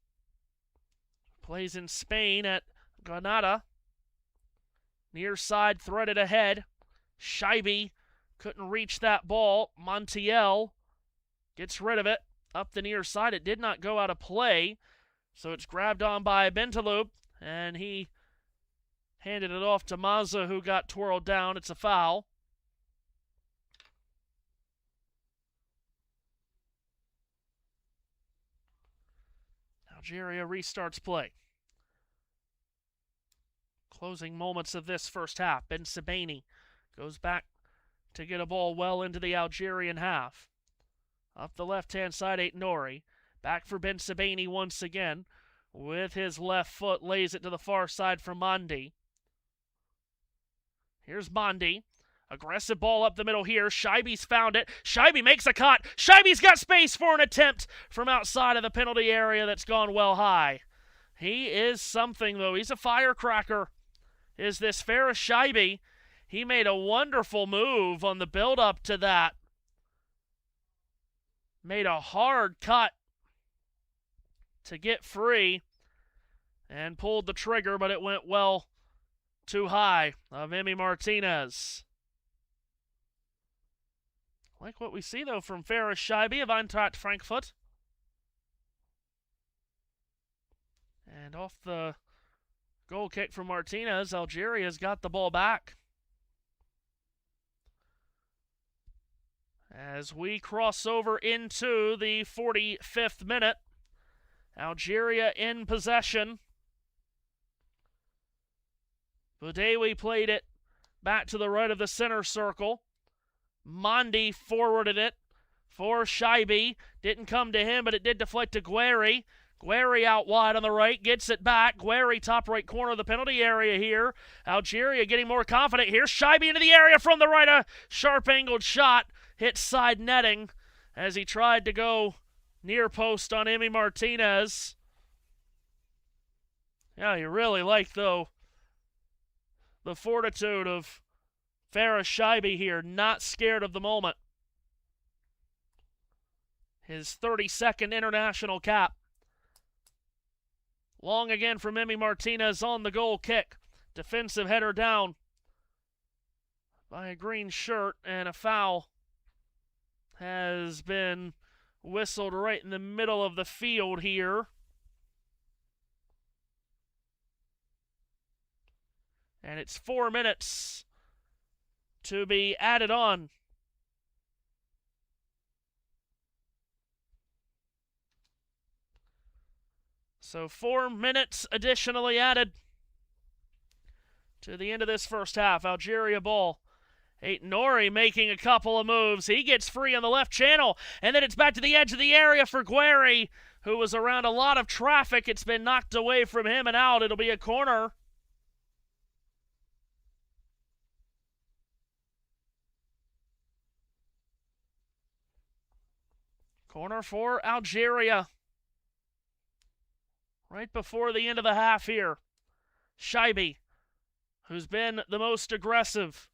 Plays in Spain at Granada. Near side threaded ahead. Shaibi Couldn't reach that ball. Montiel gets rid of it up the near side. It did not go out of play, so it's grabbed on by Bentaleb, and he handed it off to Mazza, who got twirled down. It's a foul. Algeria restarts play. Closing moments of this first half. Ben Sebaini goes back to get a ball well into the Algerian half. Up the left-hand side, Nori. Back for Ben Sebaini once again. With his left foot, lays it to the far side for Mondi. Here's Mondi. Aggressive ball up the middle here. Scheibe's found it. Scheibe makes a cut. Scheibe's got space for an attempt from outside of the penalty area that's gone well high. He is something, though. He's a firecracker. Is this Ferris Scheibe? He made a wonderful move on the build-up to that. Made a hard cut to get free and pulled the trigger, but it went well too high of Emi Martinez. Like what we see, though, from Ferris Scheibe of Eintracht Frankfurt. And off the goal kick from Martinez, Algeria's got the ball back. As we cross over into the 45th minute, Algeria in possession. Boudewi played it back to the right of the center circle. Mondi forwarded it for Scheibe. Didn't come to him, but it did deflect to Guerri. Guerri out wide on the right, gets it back. Guerri top right corner of the penalty area here. Algeria getting more confident. Here's Scheibe into the area from the right. A sharp-angled shot hit side netting as he tried to go near post on Emi Martinez. Yeah, you really like, though, the fortitude of Ferris Scheibe here, not scared of the moment. His 32nd international cap. Long again from Emi Martinez on the goal kick. Defensive header down by a green shirt, and a foul has been whistled right in the middle of the field here. And it's 4 minutes to be added on. So 4 minutes additionally added to the end of this first half. Algeria ball. Nori making a couple of moves. He gets free on the left channel, and then it's back to the edge of the area for Guerri, who was around a lot of traffic. It's been knocked away from him and out. It'll be a corner. Corner for Algeria. Right before the end of the half here. Scheibe, who's been the most aggressive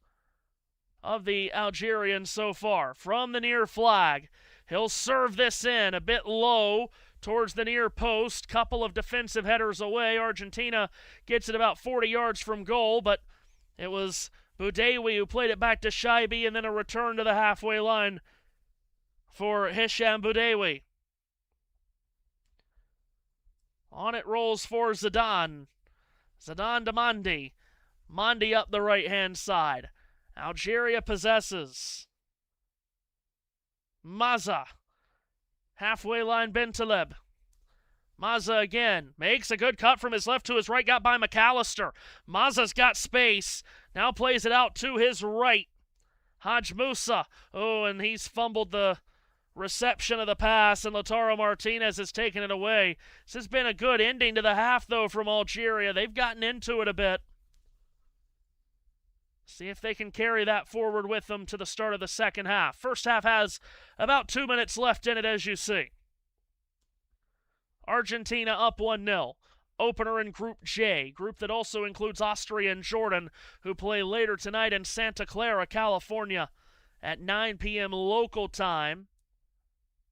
of the Algerians so far. From the near flag, he'll serve this in a bit low towards the near post. Couple of defensive headers away. Argentina gets it about 40 yards from goal, but it was Boudewi who played it back to Scheibe, and then a return to the halfway line for Hisham Boudewi. On it rolls for Zidane. Zidane to Mondi. Mondi up the right-hand side. Algeria possesses. Mazza. Halfway line, Bentaleb. Mazza again. Makes a good cut from his left to his right. Got by McAllister. Mazza's got space. Now plays it out to his right. Haj Musa. Oh, and he's fumbled the reception of the pass, and Lautaro Martinez has taken it away. This has been a good ending to the half, though, from Algeria. They've gotten into it a bit. See if they can carry that forward with them to the start of the second half. First half has about 2 minutes left in it, as you see. Argentina up 1-0. Opener in Group J, group that also includes Austria and Jordan, who play later tonight in Santa Clara, California, at 9 p.m. local time.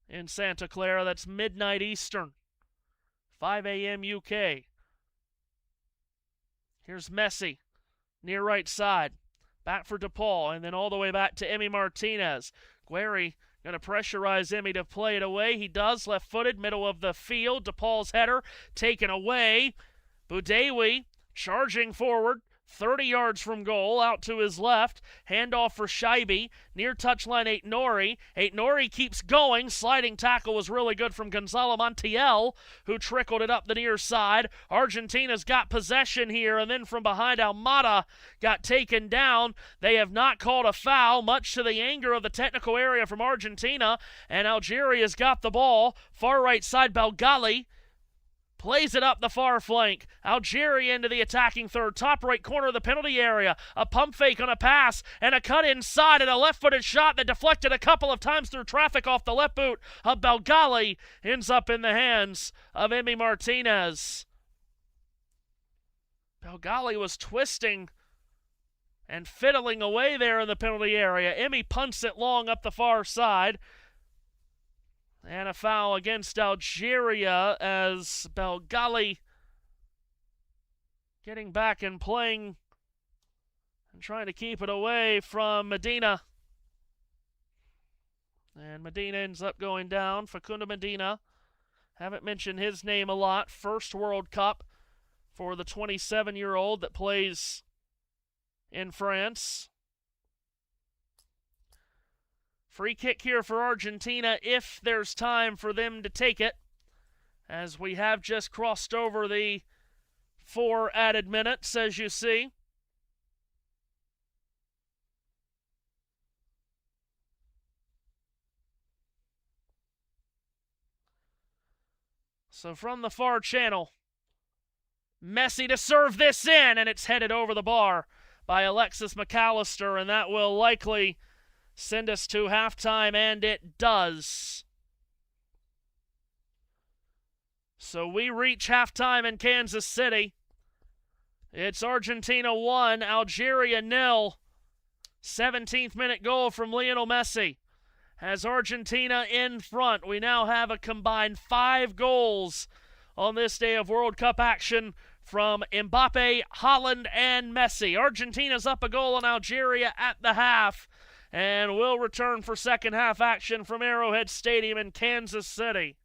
In Santa Clara, that's midnight Eastern, 5 a.m. UK. Here's Messi, near right side. Back for DePaul, and then all the way back to Emi Martinez. Guerri going to pressurize Emi to play it away. He does, left-footed, middle of the field. DePaul's header taken away. Budewi charging forward. 30 yards from goal, out to his left. Handoff for Scheibe. Near touchline, Aitnori. Aitnori keeps going. Sliding tackle was really good from Gonzalo Montiel, who trickled it up the near side. Argentina's got possession here, and then from behind, Almada got taken down. They have not called a foul, much to the anger of the technical area from Argentina, and Algeria's got the ball. Far right side, Belgali plays it up the far flank. Algeria into the attacking third. Top right corner of the penalty area. A pump fake on a pass and a cut inside and a left-footed shot that deflected a couple of times through traffic off the left boot of Belgali. Ends up in the hands of Emi Martinez. Belgali was twisting and fiddling away there in the penalty area. Emi punts it long up the far side. And a foul against Algeria as Belgali getting back and playing and trying to keep it away from Medina. And Medina ends up going down. Facundo Medina. Haven't mentioned his name a lot. First World Cup for the 27-year-old that plays in France. Free kick here for Argentina if there's time for them to take it, as we have just crossed over the 4 added minutes, as you see. So from the far channel, Messi to serve this in, and it's headed over the bar by Alexis McAllister, and that will likely send us to halftime, and it does. So we reach halftime in Kansas City. It's Argentina 1, Algeria 0. 17th minute goal from Lionel Messi has Argentina in front. We now have a combined 5 goals on this day of World Cup action from Mbappe, Haaland, and Messi. Argentina's up a goal on Algeria at the half, and will return for second half action from Arrowhead Stadium in Kansas City.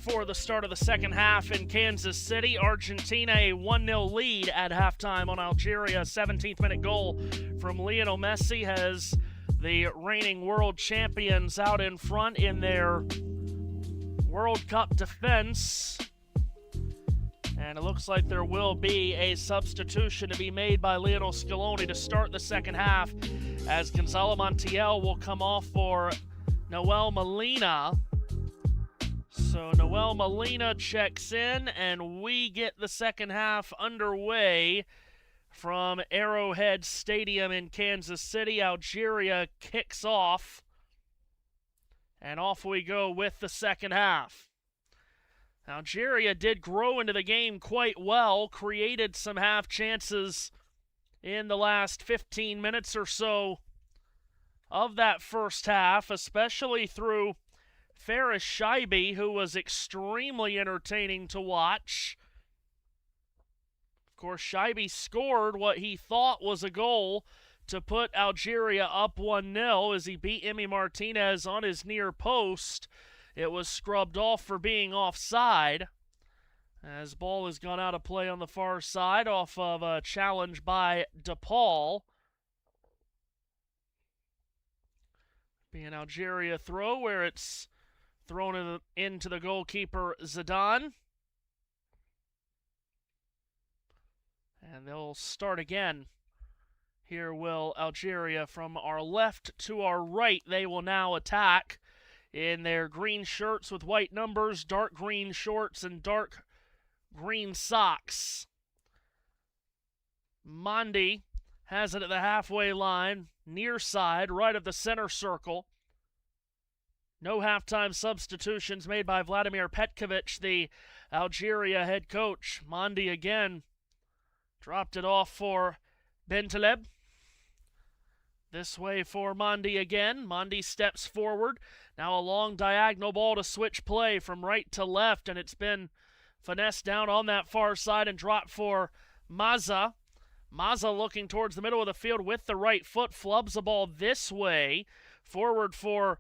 for the start of the second half in Kansas City. Argentina a 1-0 lead at halftime on Algeria. 17th minute goal from Lionel Messi has the reigning world champions out in front in their World Cup defense. And it looks like there will be a substitution to be made by Lionel Scaloni to start the second half, as Gonzalo Montiel will come off for Noel Molina. So Noel Molina checks in, and we get the second half underway from Arrowhead Stadium in Kansas City. Algeria kicks off, and off we go with the second half. Algeria did grow into the game quite well, created some half chances in the last 15 minutes or so of that first half, especially through Faris Shaibi, who was extremely entertaining to watch. Of course, Shaibi scored what he thought was a goal to put Algeria up 1-0 as he beat Emi Martinez on his near post. It was scrubbed off for being offside, as ball has gone out of play on the far side off of a challenge by DePaul. Be an Algeria throw where it's thrown into the goalkeeper Zidane. And they'll start again. Here will Algeria from our left to our right. They will now attack in their green shirts with white numbers, dark green shorts, and dark green socks. Mondi has it at the halfway line, near side, right of the center circle. No halftime substitutions made by Vladimir Petkovic, the Algeria head coach. Mondi again dropped it off for Bentaleb. This way for Mondi again. Mondi steps forward. Now a long diagonal ball to switch play from right to left, and it's been finessed down on that far side and dropped for Maza. Maza looking towards the middle of the field with the right foot, flubs the ball this way. Forward for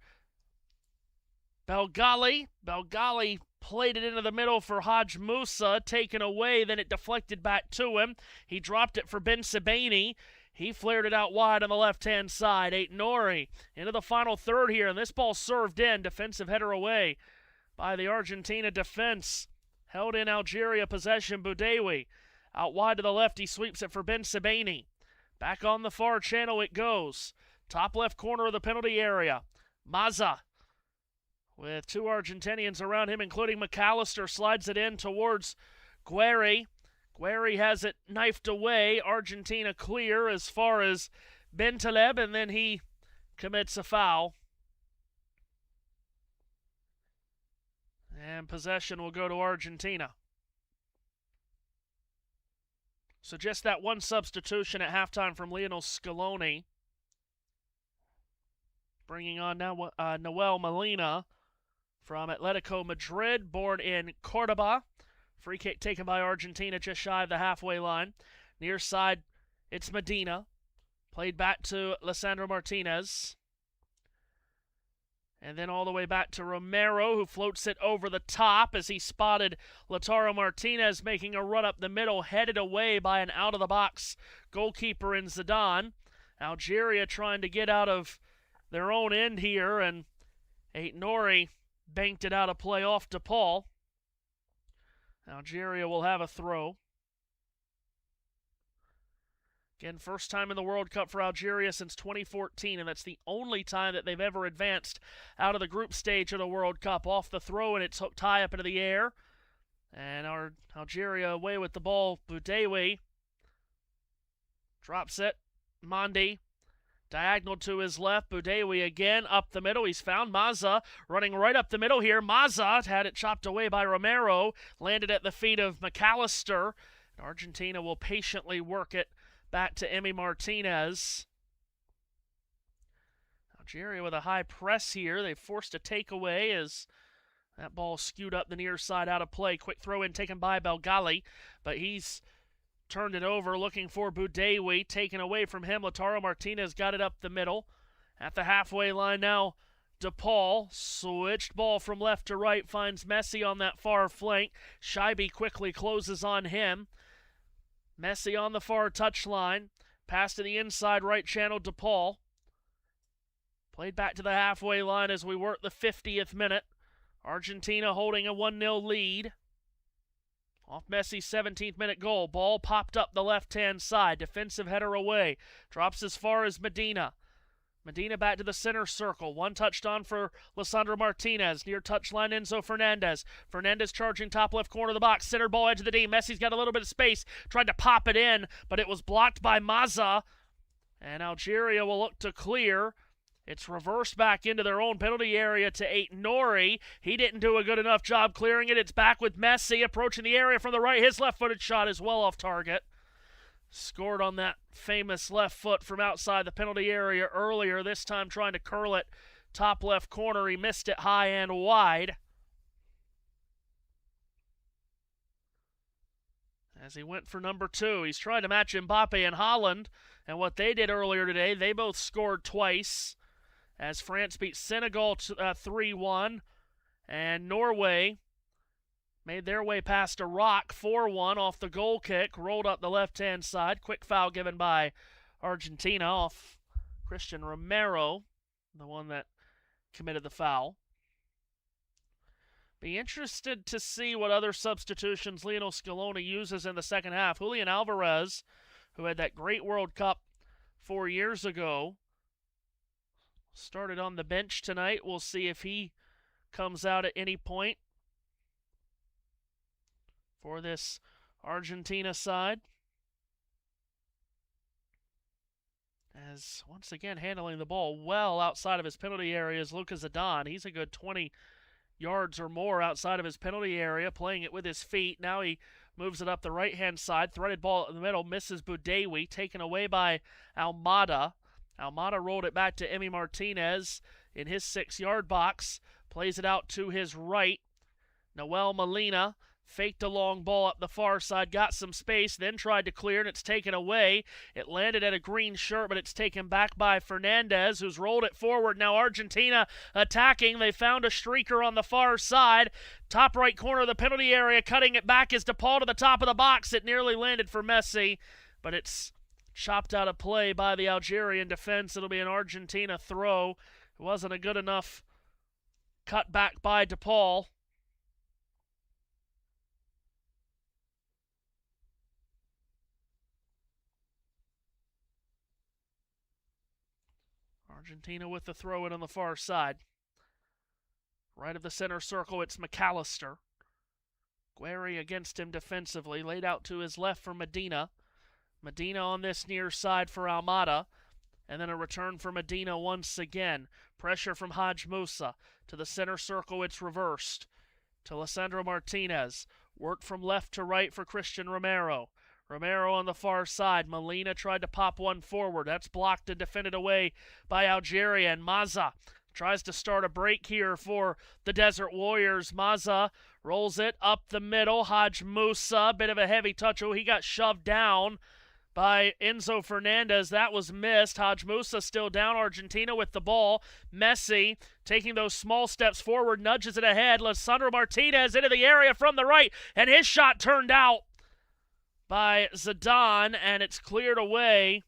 Belgali. Belgali played it into the middle for Haj Musa, taken away, then it deflected back to him. He dropped it for Ben Sebaini. He flared it out wide on the left-hand side. Nori into the final third here, and this ball served in. Defensive header away by the Argentina defense. Held in Algeria possession, Boudewi. Out wide to the left, he sweeps it for Ben Sebaini. Back on the far channel it goes. Top left corner of the penalty area. Maza, with two Argentinians around him, including McAllister, slides it in towards Guerri. Guerri has it knifed away. Argentina clear as far as Bentaleb, and then he commits a foul. And possession will go to Argentina. So just that one substitution at halftime from Lionel Scaloni. Bringing on now Noel Molina from Atletico Madrid, born in Cordoba. Free kick taken by Argentina just shy of the halfway line. Near side, it's Medina. Played back to Lisandro Martinez. And then all the way back to Romero, who floats it over the top as he spotted Lautaro Martinez making a run up the middle, headed away by an out-of-the-box goalkeeper in Zidane. Algeria trying to get out of their own end here, and Nori banked it out of play off DePaul. Algeria will have a throw. Again, first time in the World Cup for Algeria since 2014, and that's the only time that they've ever advanced out of the group stage of the World Cup. Off the throw, and it's hooked high up into the air. And Algeria away with the ball. Boudewi drops it. Mondi diagonal to his left. Boudewi again up the middle. He's found Maza running right up the middle here. Maza had it chopped away by Romero. Landed at the feet of McAllister. And Argentina will patiently work it back to Emi Martinez. Algeria with a high press here. They forced a takeaway as that ball skewed up the near side out of play. Quick throw in taken by Belgali, but he's turned it over looking for Boudewi. Taken away from him. Lautaro Martinez got it up the middle. At the halfway line now, DePaul, switched ball from left to right, finds Messi on that far flank. Scheibe quickly closes on him. Messi on the far touchline. Pass to the inside right channel, DePaul. Played back to the halfway line as we work the 50th minute. Argentina holding a 1-0 lead. Off Messi's 17th minute goal. Ball popped up the left-hand side. Defensive header away. Drops as far as Medina. Medina back to the center circle. One touched on for Lisandro Martinez. Near touchline, Enzo Fernandez. Fernandez charging top left corner of the box. Center ball edge of the D. Messi's got a little bit of space. Tried to pop it in, but it was blocked by Mazza. And Algeria will look to clear. It's reversed back into their own penalty area to Nori. He didn't do a good enough job clearing it. It's back with Messi approaching the area from the right. His left-footed shot is well off target. Scored on that famous left foot from outside the penalty area earlier, this time trying to curl it top left corner. He missed it high and wide. As he went for number 2, he's trying to match Mbappe and Haaland. And what they did earlier today, they both scored twice. As France beat Senegal 3-1. And Norway made their way past Iraq 4-1 off the goal kick. Rolled up the left-hand side. Quick foul given by Argentina off Christian Romero, the one that committed the foul. Be interested to see what other substitutions Lionel Scaloni uses in the second half. Julian Alvarez, who had that great World Cup 4 years ago, started on the bench tonight. We'll see if he comes out at any point for this Argentina side. As, once again, handling the ball well outside of his penalty area is Luka Zidane. He's a good 20 yards or more outside of his penalty area, playing it with his feet. Now he moves it up the right-hand side. Threaded ball in the middle, misses Boudewi, taken away by Almada. Almada rolled it back to Emi Martinez in his 6-yard box. Plays it out to his right. Noel Molina faked a long ball up the far side, got some space, then tried to clear, and it's taken away. It landed at a green shirt, but it's taken back by Fernandez, who's rolled it forward. Now Argentina attacking. They found a streaker on the far side. Top right corner of the penalty area, cutting it back is DePaul to the top of the box. It nearly landed for Messi, but it's chopped out of play by the Algerian defense. It'll be an Argentina throw. It wasn't a good enough cut back by DePaul. Argentina with the throw in on the far side. Right of the center circle, it's McAllister. Guerri against him defensively, laid out to his left for Medina. Medina on this near side for Almada. And then a return for Medina once again. Pressure from Haj Musa. To the center circle, it's reversed. To Lisandro Martinez. Work from left to right for Christian Romero. Romero on the far side. Molina tried to pop one forward. That's blocked and defended away by Algeria. And Mazza tries to start a break here for the Desert Warriors. Mazza rolls it up the middle. Haj Musa, bit of a heavy touch. Oh, he got shoved down by Enzo Fernandez. That was missed. Haj Musa still down. Argentina with the ball. Messi taking those small steps forward, nudges it ahead. Lisandro Martinez into the area from the right, and his shot turned out by Zidane, and it's cleared away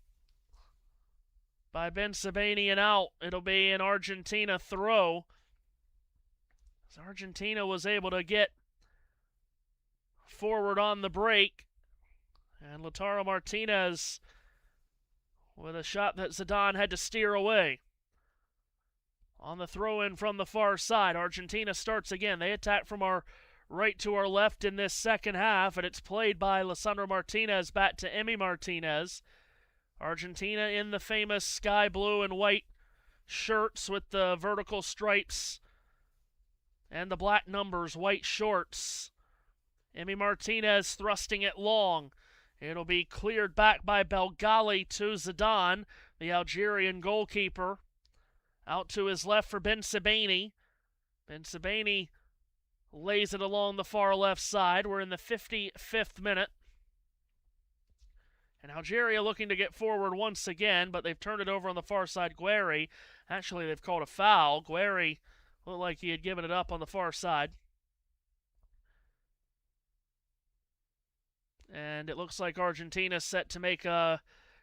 by Ben Sebaini and out. It'll be an Argentina throw. As Argentina was able to get forward on the break. And Lautaro Martinez with a shot that Zidane had to steer away. On the throw-in from the far side, Argentina starts again. They attack from our right to our left in this second half, and it's played by Lisandro Martinez back to Emi Martinez. Argentina in the famous sky blue and white shirts with the vertical stripes and the black numbers, white shorts. Emi Martinez thrusting it long. It'll be cleared back by Belgali to Zidane, the Algerian goalkeeper. Out to his left for Ben Sebaini. Ben Sebaini lays it along the far left side. We're in the 55th minute. And Algeria looking to get forward once again, but they've turned it over on the far side. Guerri, actually they've called a foul. Guerri looked like he had given it up on the far side. And it looks like Argentina's set to make a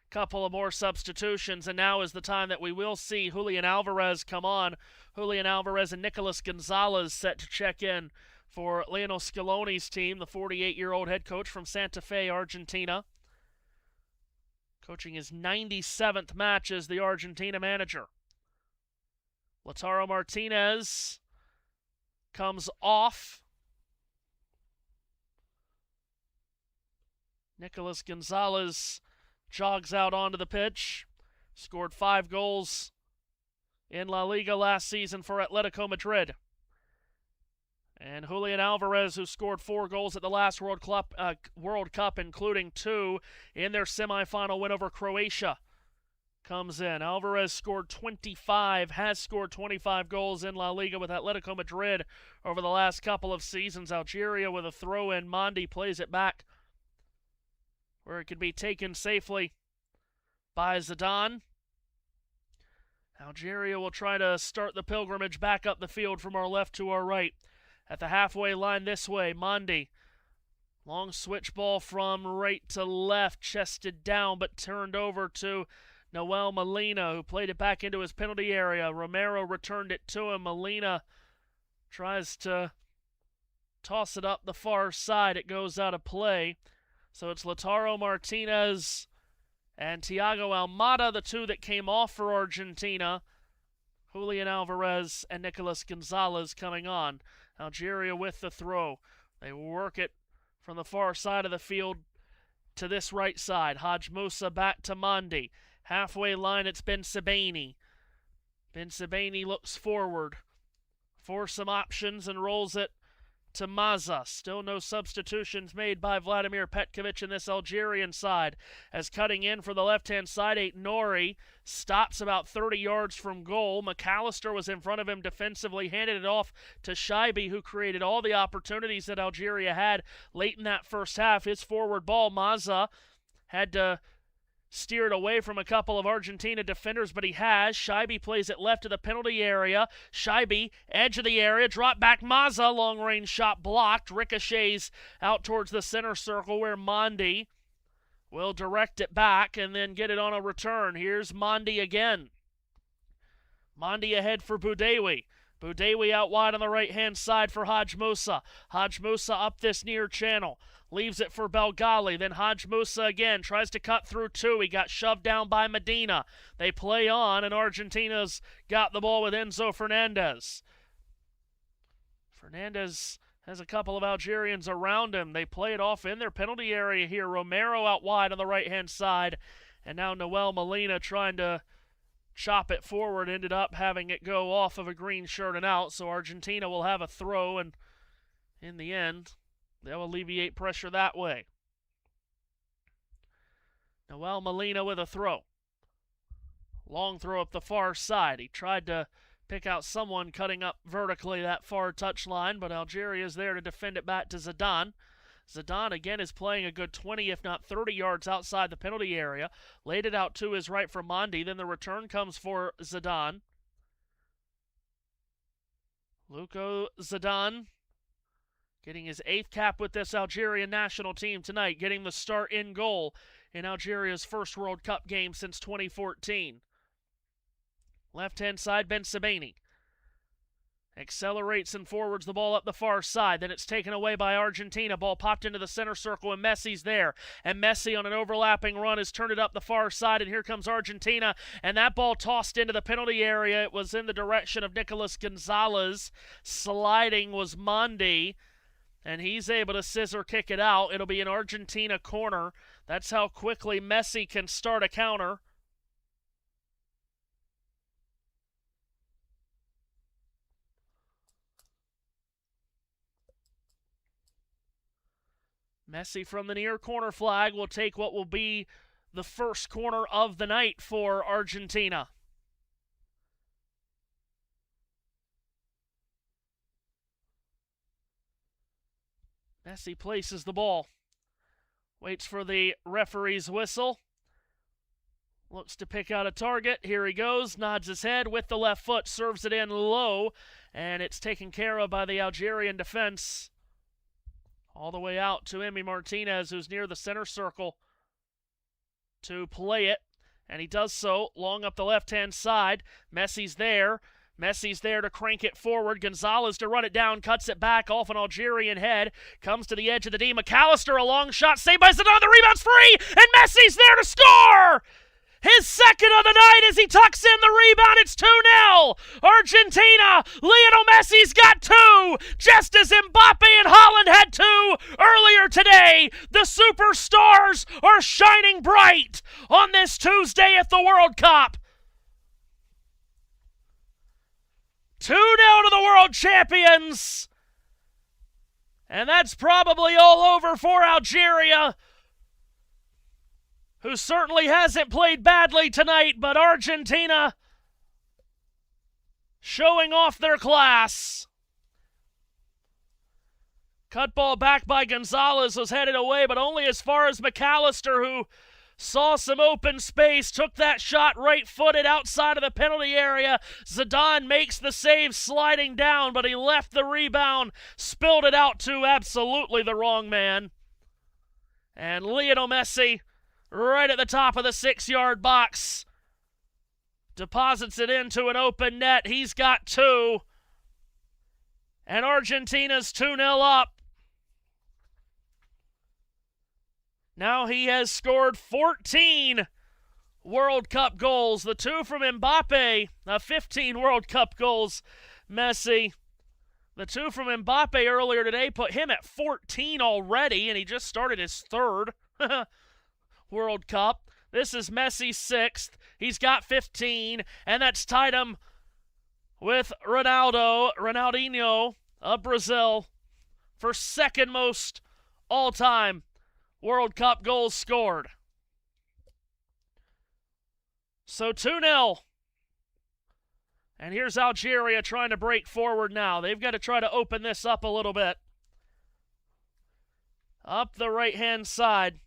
couple of more substitutions, and now is the time that we will see Julian Alvarez come on. Julian Alvarez and Nicolas Gonzalez set to check in for Lionel Scaloni's team, the 48-year-old head coach from Santa Fe, Argentina. Coaching his 97th match as the Argentina manager. Lautaro Martinez comes off. Nicolas Gonzalez jogs out onto the pitch. Scored 5 goals in La Liga last season for Atletico Madrid. And Julian Alvarez, who scored 4 goals at the last World Cup, including 2 in their semifinal win over Croatia, comes in. Alvarez scored 25, has scored 25 goals in La Liga with Atletico Madrid over the last couple of seasons. Algeria with a throw-in. Mondi plays it back where it could be taken safely by Zidane. Algeria will try to start the pilgrimage back up the field from our left to our right. At the halfway line this way, Mondi. Long switch ball from right to left, chested down, but turned over to Noel Molina, who played it back into his penalty area. Romero returned it to him. Molina tries to toss it up the far side. It goes out of play. So it's Lautaro Martinez and Thiago Almada, the two that came off for Argentina. Julian Alvarez and Nicolas Gonzalez coming on. Algeria with the throw. They work it from the far side of the field to this right side. Haj Moussa back to Mondi. Halfway line, it's Ben Sebaini. Ben Sebaini looks forward for some options and rolls it to Maza. Still no substitutions made by Vladimir Petkovic in this Algerian side. As cutting in for the left-hand side, Nori stops about 30 yards from goal. McAllister was in front of him defensively, handed it off to Shaibi, who created all the opportunities that Algeria had late in that first half. His forward ball, Maza had to steered away from a couple of Argentina defenders, but he has. Shaibi plays it left to the penalty area. Shaibi, edge of the area, drop back. Maza, long-range shot blocked. Ricochets out towards the center circle where Mondi will direct it back and then get it on a return. Here's Mondi again. Mondi ahead for Boudewi. Boudewi out wide on the right-hand side for Haj Moussa. Haj Moussa up this near channel. Leaves it for Belgali. Then Haj Moussa again tries to cut through 2. He got shoved down by Medina. They play on, and Argentina's got the ball with Enzo Fernandez. Fernandez has a couple of Algerians around him. They play it off in their penalty area here. Romero out wide on the right-hand side. And now Noel Molina trying to chop it forward, ended up having it go off of a green shirt and out. So Argentina will have a throw, and in the end, they'll alleviate pressure that way. Noel Molina with a throw. Long throw up the far side. He tried to pick out someone cutting up vertically that far touchline, but Algeria is there to defend it back to Zidane. Zidane again is playing a good 20, if not 30 yards outside the penalty area. Laid it out to his right for Mondi. Then the return comes for Zidane. Luko Zidane getting his 8th cap with this Algerian national team tonight, getting the start in goal in Algeria's first World Cup game since 2014. Left-hand side, Ben Sebaini accelerates and forwards the ball up the far side. Then it's taken away by Argentina. Ball popped into the center circle, and Messi's there. And Messi on an overlapping run has turned it up the far side, and here comes Argentina. And that ball tossed into the penalty area. It was in the direction of Nicolas Gonzalez. Sliding was Mondi, and he's able to scissor kick it out. It'll be an Argentina corner. That's how quickly Messi can start a counter. Messi from the near corner flag will take what will be the first corner of the night for Argentina. Messi places the ball Waits for the referee's whistle. Looks to pick out a target. Here he goes. Nods his head with the left foot. Serves it in low. And it's taken care of by the Algerian defense. All the way out to Emi Martinez, who's near the center circle, to play it. And he does so long up the left-hand side. Messi's there. Messi's there to crank it forward. Gonzalez to run it down, cuts it back off an Algerian head. Comes to the edge of the D. McAllister, a long shot, saved by Zidane. The rebound's free, and Messi's there to score! His second of the night as he tucks in the rebound. It's 2-0. Argentina. Lionel Messi's got two, just as Mbappe and Haaland had two earlier today. The superstars are shining bright on this Tuesday at the World Cup. 2-0 to the world champions. And that's probably all over for Algeria, who certainly hasn't played badly tonight, but Argentina showing off their class. Cut ball back by Gonzalez was headed away, but only as far as McAllister, who saw some open space, took that shot right-footed outside of the penalty area. Zidane makes the save sliding down, but he left the rebound, spilled it out to absolutely the wrong man. And Lionel Messi, right at the top of the 6-yard box, deposits it into an open net. He's got two. And Argentina's 2-0 up. Now he has scored 14 World Cup goals. The two from Mbappe, 15 World Cup goals, Messi. The two from Mbappe earlier today put him at 14 already, and he just started his third World Cup. This is Messi's sixth. He's got 15, and that's tied him with Ronaldinho of Brazil, for second most all-time World Cup goals scored. So 2-0. And here's Algeria trying to break forward now. They've got to try to open this up a little bit. Up the right-hand side,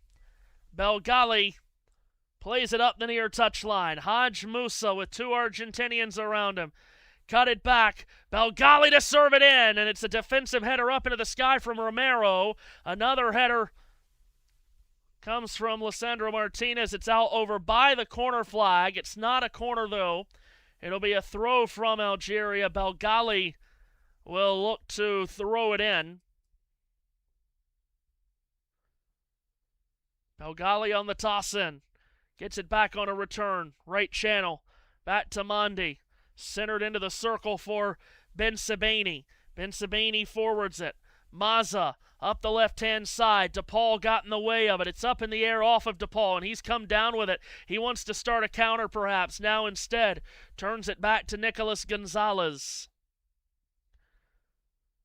Belgali plays it up the near touchline. Haj Musa with two Argentinians around him. Cut it back. Belgali to serve it in, and it's a defensive header up into the sky from Romero. Another header comes from Lisandro Martinez. It's out over by the corner flag. It's not a corner, though. It'll be a throw from Algeria. Belgali will look to throw it in. Belgali on the toss-in. Gets it back on a return. Right channel. Back to Mondi. Centered into the circle for Ben Sebaini. Ben Sebaini forwards it. Maza up the left-hand side. DePaul got in the way of it. It's up in the air off of DePaul, and he's come down with it. He wants to start a counter, perhaps. Now instead, turns it back to Nicolas Gonzalez.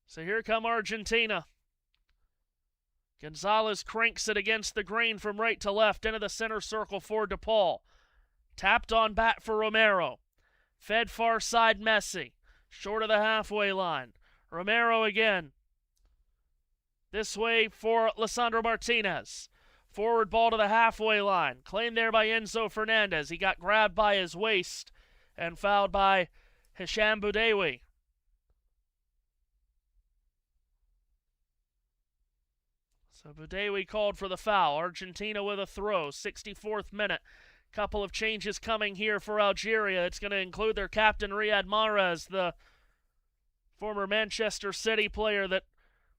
So here come Argentina. Gonzalez cranks it against the green from right to left into the center circle for DePaul. Tapped on back for Romero. Fed far side Messi. Short of the halfway line. Romero again. This way for Lisandro Martinez. Forward ball to the halfway line. Claimed there by Enzo Fernandez. He got grabbed by his waist and fouled by Hisham Boudewi. So Boudewi called for the foul. Argentina with a throw. 64th minute. Couple of changes coming here for Algeria. It's going to include their captain, Riyad Mahrez, the former Manchester City player that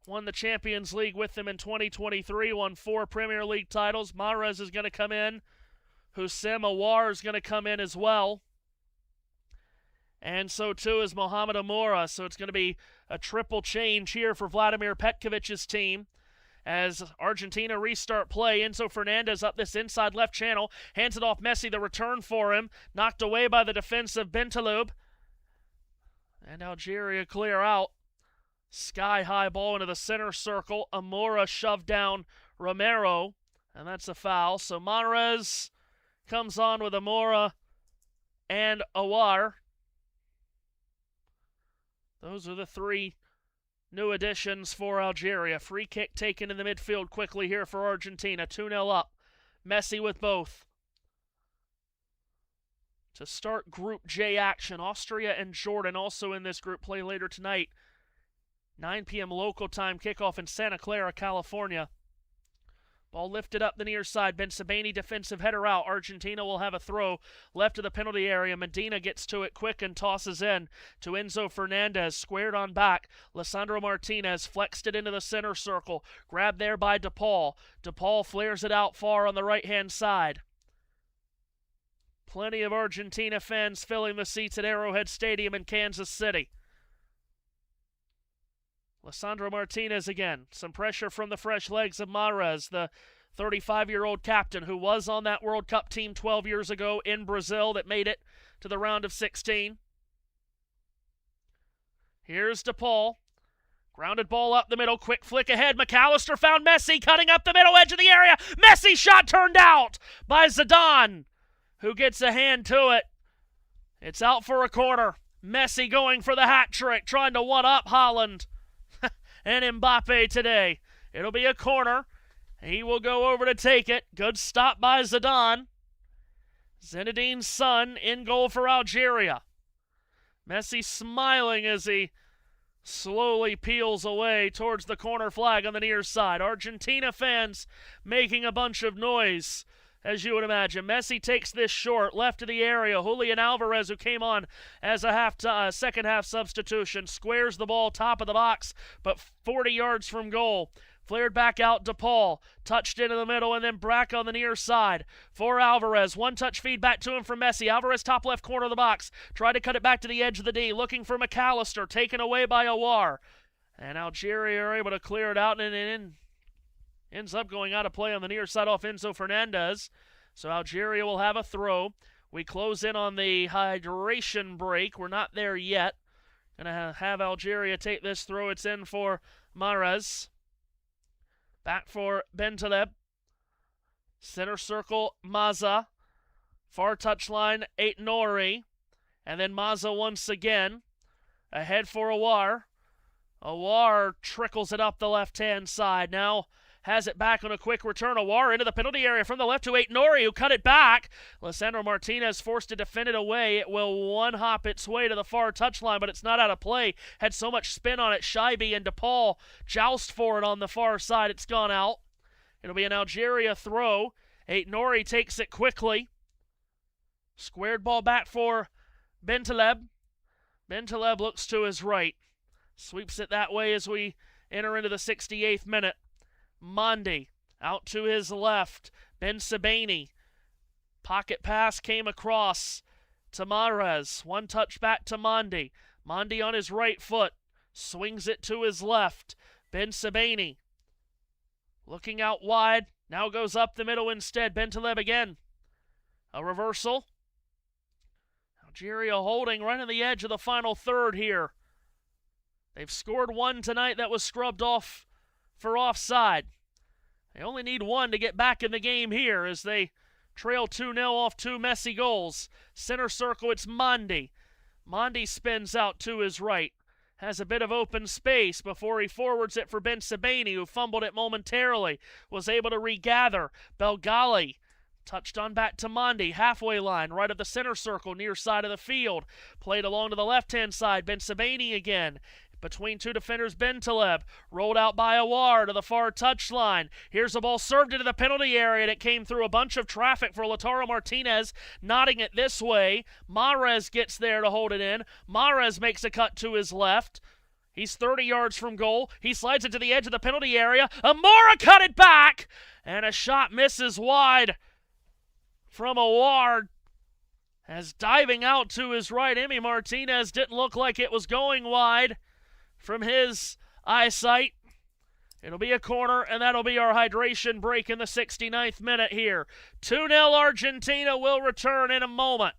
won the Champions League with them in 2023, won 4 Premier League titles. Mahrez is going to come in. Houssem Aouar is going to come in as well. And so too is Mohamed Amoura. So it's going to be a triple change here for Vladimir Petkovic's team. As Argentina restart play, Enzo Fernandez up this inside left channel, hands it off Messi, the return for him, knocked away by the defensive Bentaleb. And Algeria clear out. Sky-high ball into the center circle. Amoura shoved down Romero, and that's a foul. So Mahrez comes on with Amoura and Aouar. Those are the three new additions for Algeria. Free kick taken in the midfield quickly here for Argentina. 2-0 up. Messi with both. To start Group J action, Austria and Jordan also in this group play later tonight. 9 p.m. local time kickoff in Santa Clara, California. Ball lifted up the near side. Bensabeni defensive header out. Argentina will have a throw left of the penalty area. Medina gets to it quick and tosses in to Enzo Fernandez. Squared on back. Lisandro Martinez flexed it into the center circle. Grabbed there by DePaul. DePaul flares it out far on the right-hand side. Plenty of Argentina fans filling the seats at Arrowhead Stadium in Kansas City. Lisandro Martinez again. Some pressure from the fresh legs of Mahrez, the 35-year-old captain who was on that World Cup team 12 years ago in Brazil that made it to the round of 16. Here's DePaul. Grounded ball up the middle. Quick flick ahead. McAllister found Messi cutting up the middle edge of the area. Messi shot turned out by Zidane, who gets a hand to it. It's out for a corner. Messi going for the hat trick, trying to one-up Haaland and Mbappe today. It'll be a corner. He will go over to take it. Good stop by Zidane. Zinedine's son in goal for Algeria. Messi smiling as he slowly peels away towards the corner flag on the near side. Argentina fans making a bunch of noise, as you would imagine. Messi takes this short, left of the area. Julian Alvarez, who came on as a second half substitution, squares the ball top of the box, but 40 yards from goal. Flared back out DePaul, touched into the middle, and then back on the near side for Alvarez. One-touch feed back to him from Messi. Alvarez top left corner of the box. Tried to cut it back to the edge of the D, looking for McAllister, taken away by Aouar. And Algeria are able to clear it out, and it ends up going out of play on the near side off Enzo Fernandez. So Algeria will have a throw. We close in on the hydration break. We're not there yet. Gonna have Algeria take this throw. It's in for Mahrez. Back for Bentaleb. Center circle, Maza. Far touchline, Aït-Nouri. And then Maza once again. Ahead for Aouar. Aouar trickles it up the left-hand side. Now has it back on a quick return. Aouar into the penalty area from the left to Aït-Nouri, who cut it back. Lisandro Martinez forced to defend it away. It will one-hop its way to the far touchline, but it's not out of play. Had so much spin on it. Shaibi and DePaul joust for it on the far side. It's gone out. It'll be an Algeria throw. Aït-Nouri takes it quickly. Squared ball back for Bentaleb. Bentaleb looks to his right. Sweeps it that way as we enter into the 68th minute. Mondi out to his left. Bensabeni. Pocket pass came across to Mahrez. One touch back to Mondi. Mondi on his right foot. Swings it to his left. Bensabeni looking out wide. Now goes up the middle instead. Bentaleb again. A reversal. Algeria holding right on the edge of the final third here. They've scored one tonight that was scrubbed off for offside. They only need one to get back in the game here as they trail 2-0 off 2 Messi goals. Center circle, it's Mondi. Mondi spins out to his right. Has a bit of open space before he forwards it for Bensabeni, who fumbled it momentarily. Was able to regather. Belgali touched on back to Mondi. Halfway line, right of the center circle, near side of the field. Played along to the left-hand side. Bensabeni again. Between two defenders, Bentaleb. Rolled out by Aouar to the far touchline. Here's the ball served into the penalty area, and it came through a bunch of traffic for Lautaro Martinez, nodding it this way. Mahrez gets there to hold it in. Mahrez makes a cut to his left. He's 30 yards from goal. He slides it to the edge of the penalty area. Amora cut it back, and a shot misses wide from Aouar. As diving out to his right, Emi Martinez didn't look like it was going wide from his eyesight. It'll be a corner, and that'll be our hydration break in the 69th minute here. 2-0 Argentina will return in a moment.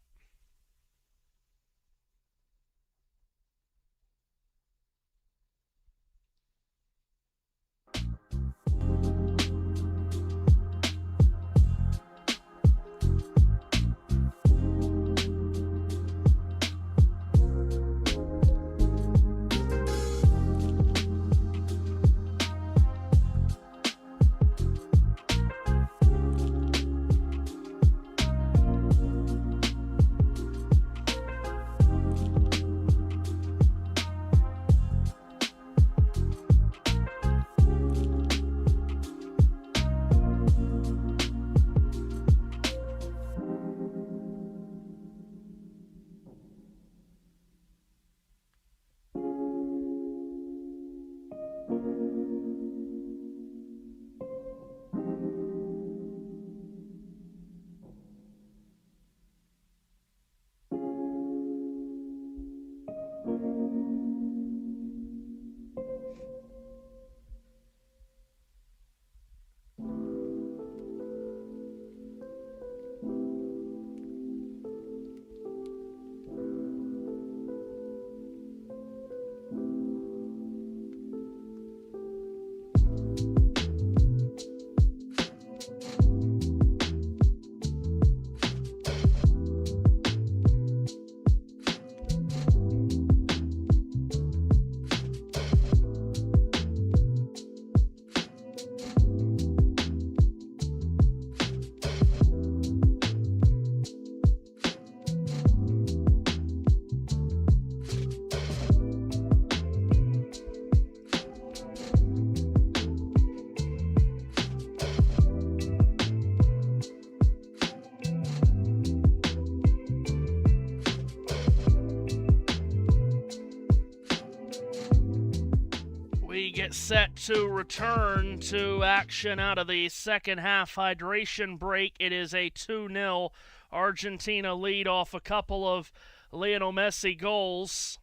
to return to action out of the second half hydration break. It is a 2-0 Argentina lead off a couple of Lionel Messi goals.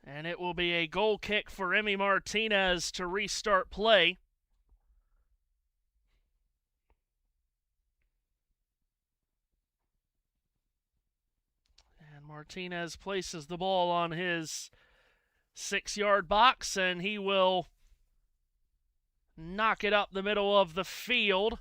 And it will be a goal kick for Emi Martinez to restart play. And Martinez places the ball on his 6-yard box, and he will knock it up the middle of the field.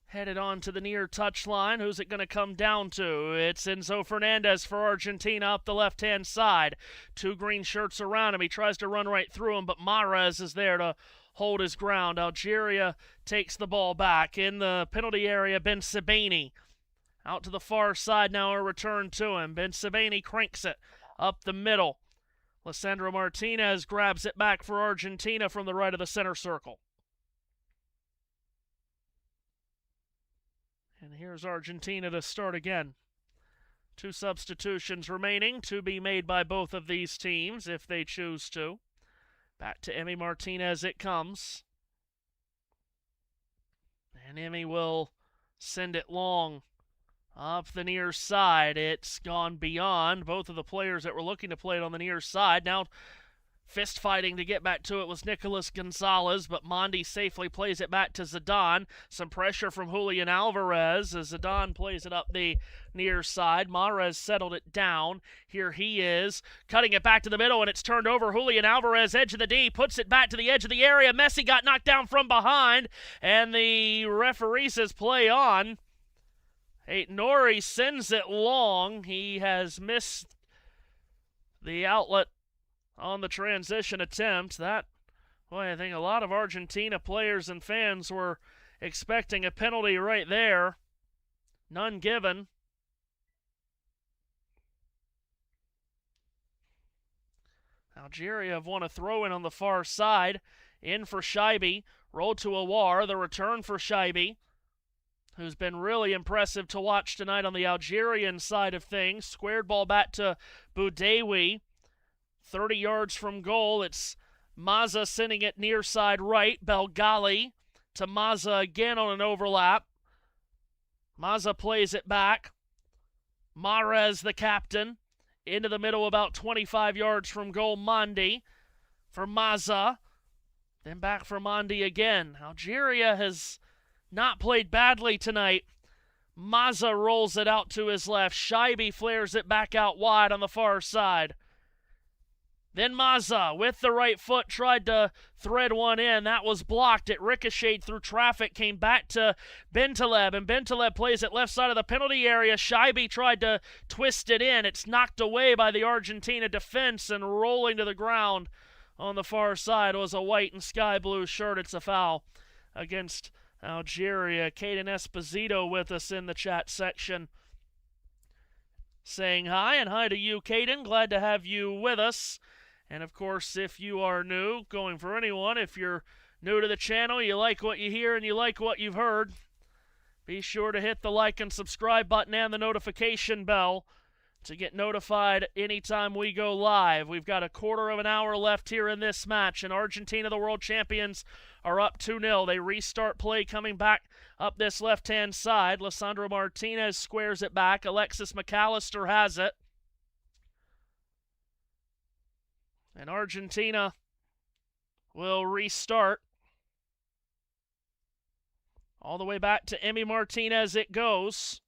Headed on to the near touchline. Who's it going to come down to? It's Enzo Fernandez for Argentina up the left-hand side. 2 green shirts around him. He tries to run right through him, but Mahrez is there to hold his ground. Algeria takes the ball back. In the penalty area, Ben Sebaini. Out to the far side now, a return to him. Ben Sebaini cranks it up the middle. Lisandro Martinez grabs it back for Argentina from the right of the center circle. And here's Argentina to start again. 2 substitutions remaining to be made by both of these teams if they choose to. Back to Emi Martinez it comes. And Emi will send it long up the near side. It's gone beyond. Both of the players that were looking to play it on the near side now fist fighting to get back to it was Nicolas Gonzalez, but Mondi safely plays it back to Zidane. Some pressure from Julian Alvarez as Zidane plays it up the near side. Mahrez settled it down. Here he is, cutting it back to the middle, and it's turned over. Julian Alvarez, edge of the D, puts it back to the edge of the area. Messi got knocked down from behind, and the referee says play on. Nori sends it long. He has missed the outlet on the transition attempt. That, boy, I think a lot of Argentina players and fans were expecting a penalty right there. None given. Algeria have won a throw-in on the far side. In for Shaibi. Rolled to Awar. The return for Shaibi, who's been really impressive to watch tonight on the Algerian side of things. Squared ball back to Boudewi. 30 yards from goal, it's Mazza sending it near side right. Belgali to Mazza again on an overlap. Mazza plays it back. Mahrez, the captain, into the middle about 25 yards from goal. Mondi for Mazza. Then back for Mondi again. Algeria has not played badly tonight. Mazza rolls it out to his left. Shaibi flares it back out wide on the far side. Then Mazza, with the right foot, tried to thread one in. That was blocked. It ricocheted through traffic, came back to Bentaleb, and Bentaleb plays it left side of the penalty area. Shaibi tried to twist it in. It's knocked away by the Argentina defense, and rolling to the ground on the far side was a white and sky blue shirt. It's a foul against Algeria. Caden Esposito with us in the chat section, saying hi, and hi to you, Caden. Glad to have you with us. And, of course, if you are new, going for anyone, if you're new to the channel, you like what you hear and you like what you've heard, be sure to hit the like and subscribe button and the notification bell to get notified anytime we go live. We've got a quarter of an hour left here in this match, and Argentina, the world champions, are up 2-0. They restart play coming back up this left-hand side. Lisandro Martinez squares it back. Alexis McAllister has it. And Argentina will restart. All the way back to Emi Martinez it goes.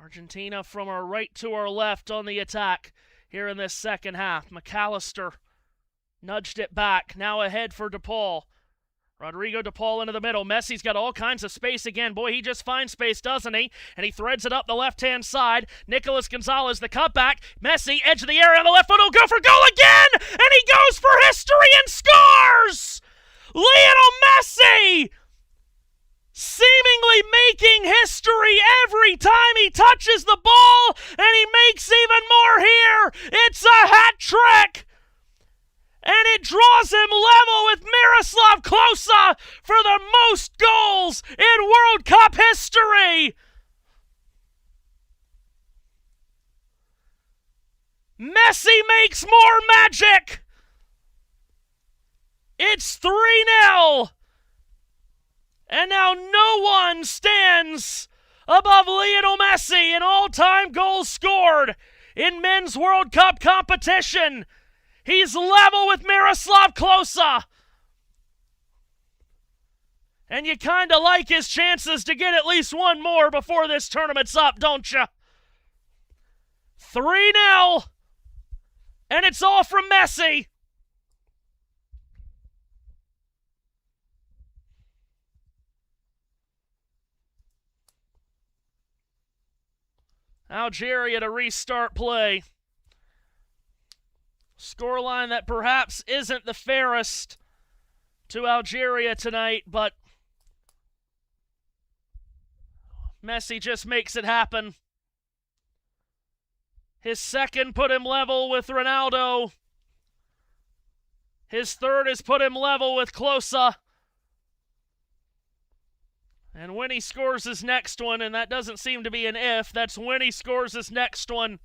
Argentina from our right to our left on the attack here in this second half. McAllister nudged it back. Now ahead for DePaul. Rodrigo DePaul into the middle. Messi's got all kinds of space again. Boy, he just finds space, doesn't he? And he threads it up the left-hand side. Nicolas Gonzalez, the cutback. Messi, edge of the area on the left foot. He'll go for goal again! And he goes for history and scores! Lionel Messi! Seemingly making history every time he touches the ball, and he makes even more here. It's a hat trick! And it draws him level with Miroslav Klose for the most goals in World Cup history. Messi makes more magic. It's 3-0. And now no one stands above Lionel Messi in all-time goals scored in men's World Cup competition. He's level with Miroslav Klose. And you kind of like his chances to get at least one more before this tournament's up, don't you? 3-0. And it's all from Messi. Algeria to restart play. Scoreline that perhaps isn't the fairest to Algeria tonight, but Messi just makes it happen. His second put him level with Ronaldo. His third has put him level with Klose. And when he scores his next one, and that doesn't seem to be an if, that's when he scores his next one,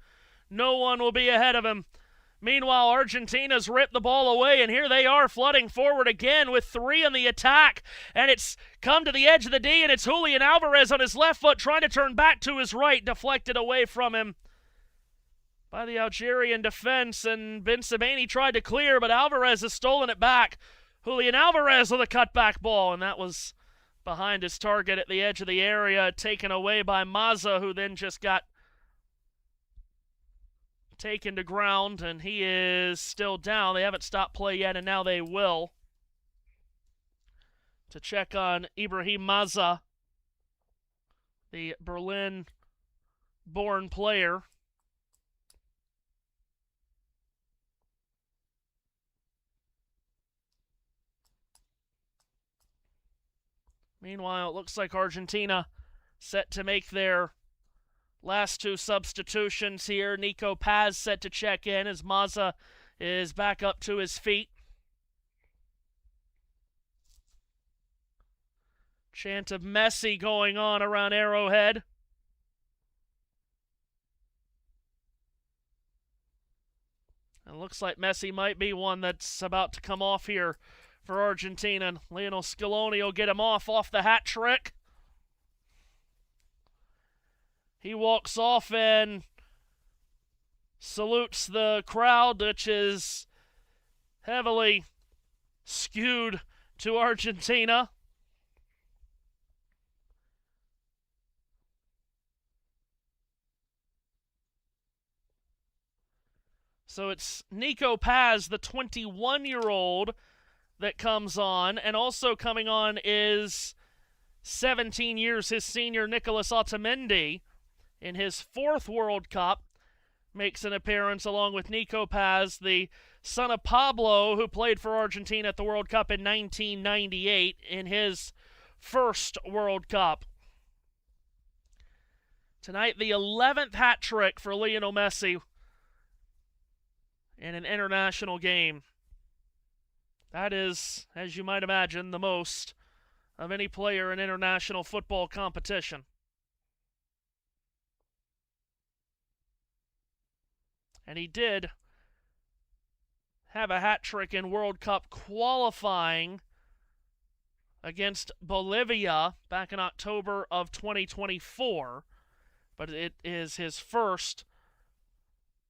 no one will be ahead of him. Meanwhile, Argentina's ripped the ball away, and here they are flooding forward again with 3 in the attack. And it's come to the edge of the D, and it's Julian Alvarez on his left foot trying to turn back to his right, deflected away from him by the Algerian defense. And Ben Sebaini tried to clear, but Alvarez has stolen it back. Julian Alvarez with a cutback ball, and that was behind his target at the edge of the area, taken away by Mazza, who then just got taken to ground, and he is still down. They haven't stopped play yet, and now they will. To check on Ibrahim Mazza, the Berlin-born player. Meanwhile, it looks like Argentina set to make their last 2 substitutions here. Nico Paz set to check in as Mazza is back up to his feet. Chant of Messi going on around Arrowhead. It looks like Messi might be one that's about to come off here for Argentina. Lionel Scaloni will get him off the hat trick. He walks off and salutes the crowd, which is heavily skewed to Argentina. So it's Nico Paz, the 21-year-old, that comes on, and also coming on is 17 years his senior Nicolas Otamendi in his 4th World Cup. Makes an appearance along with Nico Paz, the son of Pablo, who played for Argentina at the World Cup in 1998 in his 1st World Cup. Tonight, the 11th hat trick for Lionel Messi in an international game. That is, as you might imagine, the most of any player in international football competition. And he did have a hat trick in World Cup qualifying against Bolivia back in October of 2024. But it is his first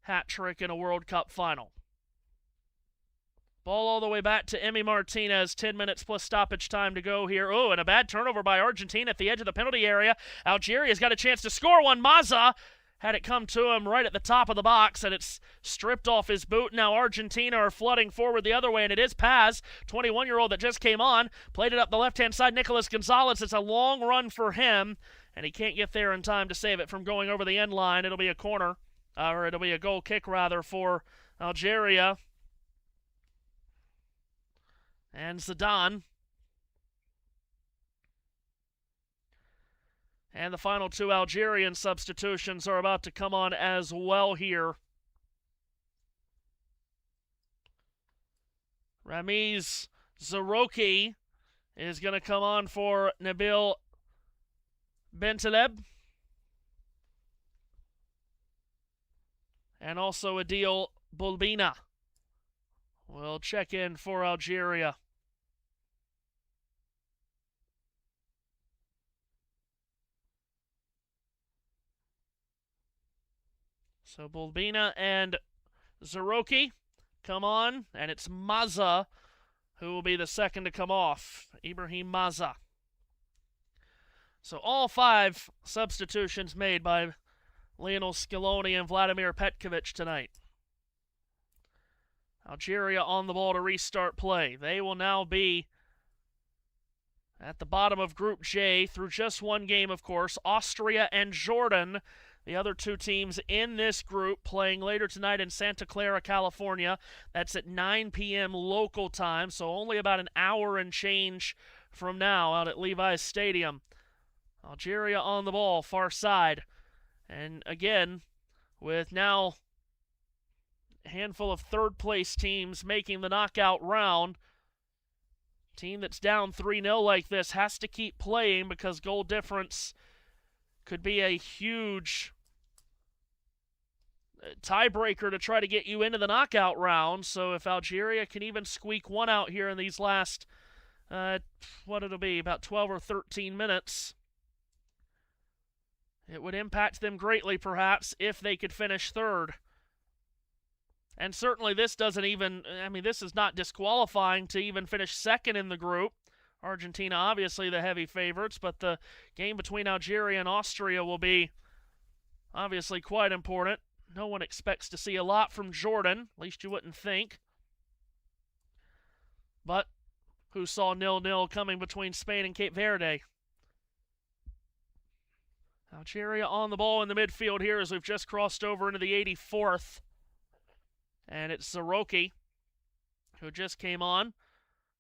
hat trick in a World Cup final. Ball all the way back to Emi Martinez. 10 minutes plus stoppage time to go here. Oh, and a bad turnover by Argentina at the edge of the penalty area. Algeria's got a chance to score one. Mazza had it come to him right at the top of the box, and it's stripped off his boot. Now Argentina are flooding forward the other way, and it is Paz, 21-year-old that just came on. Played it up the left-hand side. Nicolas Gonzalez. It's a long run for him, and he can't get there in time to save it from going over the end line. It'll be a corner, or it'll be a goal kick, rather, for Algeria. And Zidane. And the final 2 Algerian substitutions are about to come on as well here. Ramiz Zarouki is going to come on for Nabil Bentaleb. and also Adil Bulbina will check in for Algeria. So Bulbina and Zerouki come on, and it's Maza who will be the second to come off. Ibrahim Maza. So all 5 substitutions made by Lionel Scaloni and Vladimir Petkovic tonight. Algeria on the ball to restart play. They will now be at the bottom of Group J through just one game, of course. Austria and Jordan, the other 2 teams in this group, playing later tonight in Santa Clara, California. That's at 9 p.m. local time, so only about an hour and change from now out at Levi's Stadium. Algeria on the ball, far side. And again, with now a handful of third-place teams making the knockout round, team that's down 3-0 like this has to keep playing because goal difference could be a huge tiebreaker to try to get you into the knockout round. So if Algeria can even squeak one out here in these last, what it'll be, about 12 or 13 minutes, it would impact them greatly, perhaps, if they could finish third. And certainly this doesn't even, this is not disqualifying to even finish second in the group. Argentina, obviously the heavy favorites, but the game between Algeria and Austria will be obviously quite important. No one expects to see a lot from Jordan, at least you wouldn't think. But who saw 0-0 coming between Spain and Cape Verde? Algeria on the ball in the midfield here as we've just crossed over into the 84th. And it's Zerouki who just came on,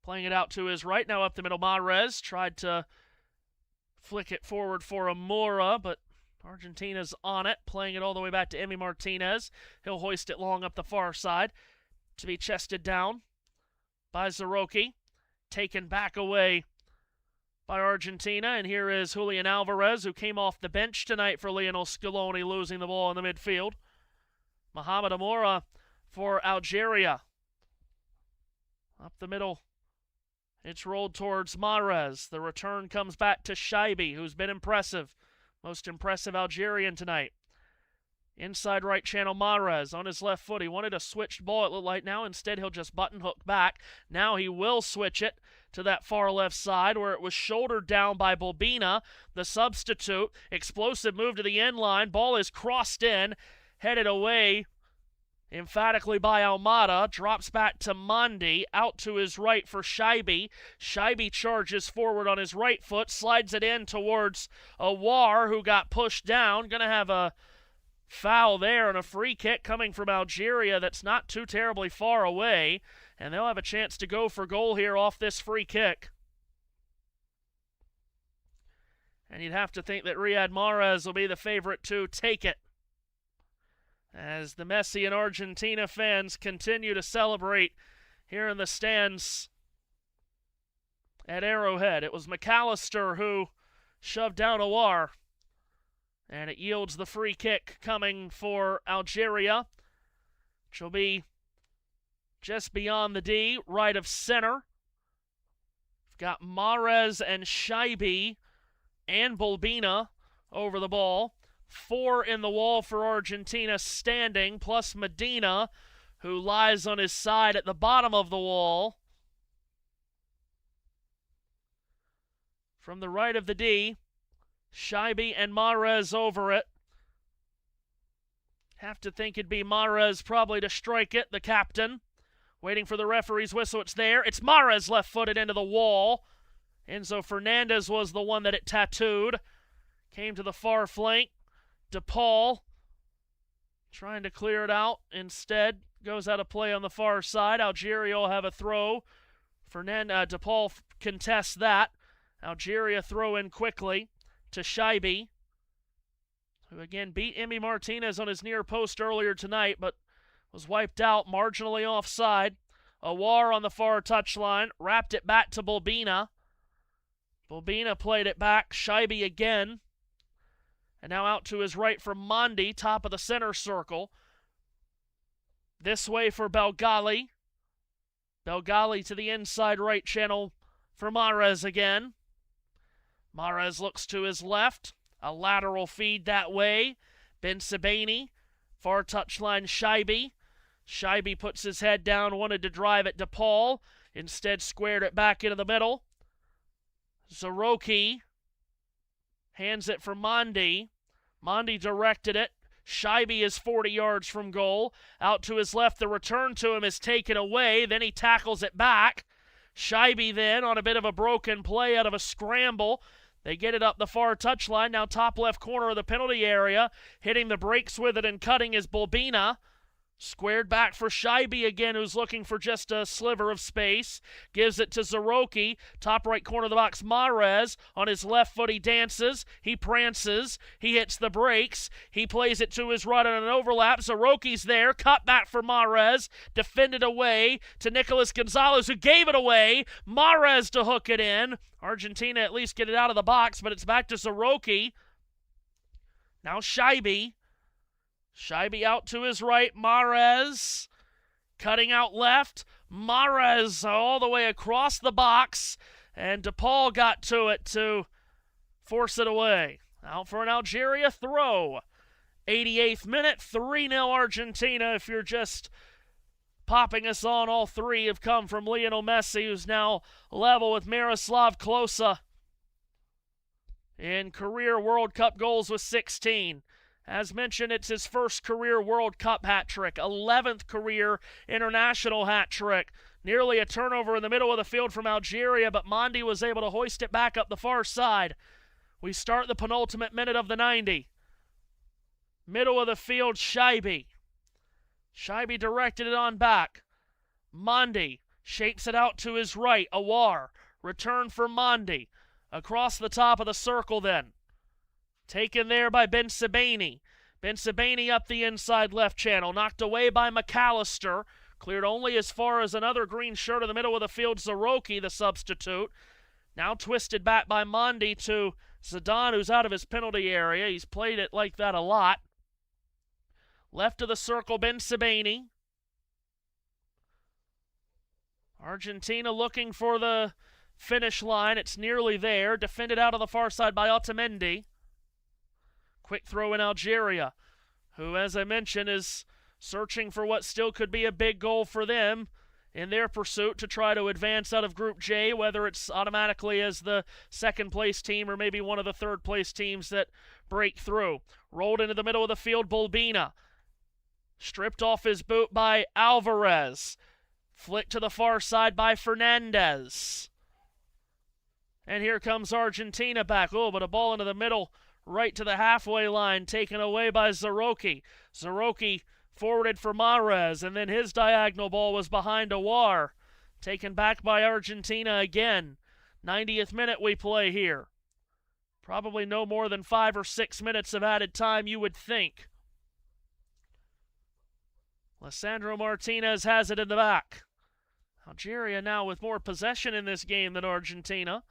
playing it out to his right. Now up the middle, Mahrez tried to flick it forward for Amora, but Argentina's on it, playing it all the way back to Emi Martinez. He'll hoist it long up the far side to be chested down by Zerouki, taken back away by Argentina. And here is Julian Alvarez, who came off the bench tonight for Lionel Scaloni, losing the ball in the midfield. Mohamed Amora for Algeria. Up the middle, it's rolled towards Mahrez. The return comes back to Shaibi, who's been impressive. Most impressive Algerian tonight. Inside right channel, Mahrez on his left foot. He wanted a switched ball, it looked like. Now instead he'll just button hook back. Now he will switch it to that far left side where it was shouldered down by Bulbina, the substitute. Explosive move to the end line. Ball is crossed in, headed away emphatically by Almada. Drops back to Mandi, out to his right for Shaibi. Shaibi charges forward on his right foot, slides it in towards Awar, who got pushed down. Going to have a foul there and a free kick coming from Algeria that's not too terribly far away, and they'll have a chance to go for goal here off this free kick. And you'd have to think that Riyad Mahrez will be the favorite to take it, as the Messi and Argentina fans continue to celebrate here in the stands at Arrowhead. It was McAllister who shoved down Awar, and it yields the free kick coming for Algeria, which will be just beyond the D, right of center. We've got Mahrez and Shaibi and Bulbina over the ball. 4 in the wall for Argentina standing, plus Medina, who lies on his side at the bottom of the wall. From the right of the D, Shaibi and Mahrez over it. Have to think it'd be Mahrez probably to strike it, the captain. Waiting for the referee's whistle, it's there. It's Mahrez left-footed into the wall. Enzo Fernandez was the one that it tattooed. Came to the far flank. DePaul trying to clear it out. Instead, goes out of play on the far side. Algeria will have a throw. DePaul contests that. Algeria throw in quickly to Shaibi, who again beat Emi Martinez on his near post earlier tonight, but was wiped out, marginally offside. Awar on the far touchline, wrapped it back to Bulbina. Bulbina played it back, Shaibi again. And now out to his right for Mandi, top of the center circle. This way for Belgali. Belgali to the inside right channel for Mahrez again. Mahrez looks to his left. A lateral feed that way. Bensebaini. Far touchline Shaibi. Shaibi puts his head down, wanted to drive it to Paul. Instead squared it back into the middle. Zaroki hands it for Mondi. Mondi directed it. Shaibi is 40 yards from goal. Out to his left, the return to him is taken away. Then he tackles it back. Shaibi then on a bit of a broken play out of a scramble. They get it up the far touchline. Now top left corner of the penalty area. Hitting the brakes with it and cutting is Bulbina. Squared back for Shaibi again, who's looking for just a sliver of space. Gives it to Zaroki. Top right corner of the box, Mahrez. On his left foot, he dances. He prances. He hits the brakes. He plays it to his right on an overlap. Zaroki's there. Cut back for Mahrez. Defended away to Nicolas Gonzalez, who gave it away. Mahrez to hook it in. Argentina at least get it out of the box, but it's back to Zaroki. Now Shaibi. Shaibi out to his right. Mahrez cutting out left. Mahrez all the way across the box. And DePaul got to it to force it away. Out for an Algeria throw. 88th minute, 3-0 Argentina. If you're just popping us on, all three have come from Lionel Messi, who's now level with Miroslav Klose in career World Cup goals with 16. As mentioned, it's his first career World Cup hat trick, 11th career international hat trick. Nearly a turnover in the middle of the field from Algeria, but Mondi was able to hoist it back up the far side. We start the penultimate minute of the 90. Middle of the field, Shaibi. Shaibi directed it on back. Mondi shapes it out to his right. Awar. Return for Mondi. Across the top of the circle then. Taken there by Bensebaini. Bensebaini up the inside left channel. Knocked away by McAllister. Cleared only as far as another green shirt in the middle of the field. Zaroki, the substitute. Now twisted back by Mondi to Zidane, who's out of his penalty area. He's played it like that a lot. Left of the circle, Bensebaini. Argentina looking for the finish line. It's nearly there. Defended out on the far side by Otamendi. Quick throw in Algeria, who, as I mentioned, is searching for what still could be a big goal for them in their pursuit to try to advance out of Group J, whether it's automatically as the second-place team or maybe one of the third-place teams that break through. Rolled into the middle of the field, Bulbina. Stripped off his boot by Alvarez. Flicked to the far side by Fernandez. And here comes Argentina back. Oh, but a ball into the middle, right to the halfway line, taken away by Zaroki. Zaroki forwarded for Mahrez, and then his diagonal ball was behind Awar. Taken back by Argentina again. 90th minute we play here. Probably no more than 5 or 6 minutes of added time, you would think. Lisandro Martinez has it in the back. Algeria now with more possession in this game than Argentina.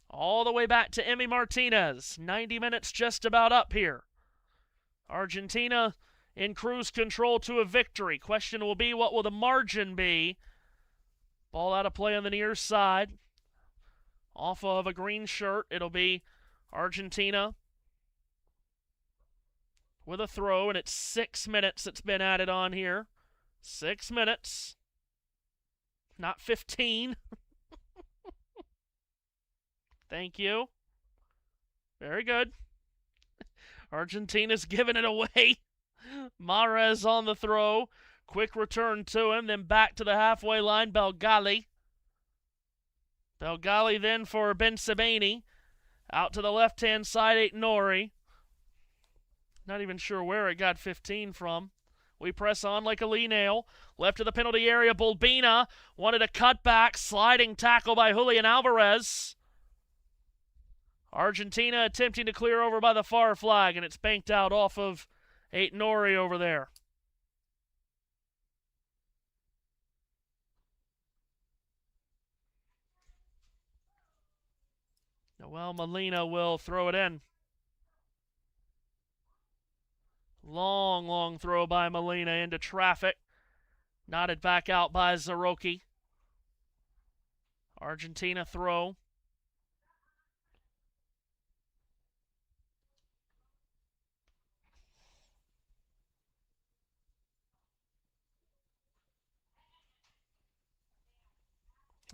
All the way back to Emi Martinez. 90 minutes just about up here. Argentina in cruise control to a victory. Question will be, what will the margin be? Ball out of play on the near side. Off of a green shirt. It'll be Argentina with a throw, and it's 6 minutes that's been added on here. 6 minutes. Not 15. Thank you. Very good. Argentina's giving it away. Mahrez on the throw. Quick return to him, then back to the halfway line, Belgali. Belgali then for Bensebaini. Out to the left-hand side, Nori. Not even sure where it got 15 from. We press on like a Lee nail. Left of the penalty area, Bulbina wanted a cutback. Sliding tackle by Julian Alvarez. Argentina attempting to clear over by the far flag, and it's banked out off of Nori over there. Noel Molina will throw it in. Long, long throw by Molina into traffic. Knotted back out by Zaroki. Argentina throw.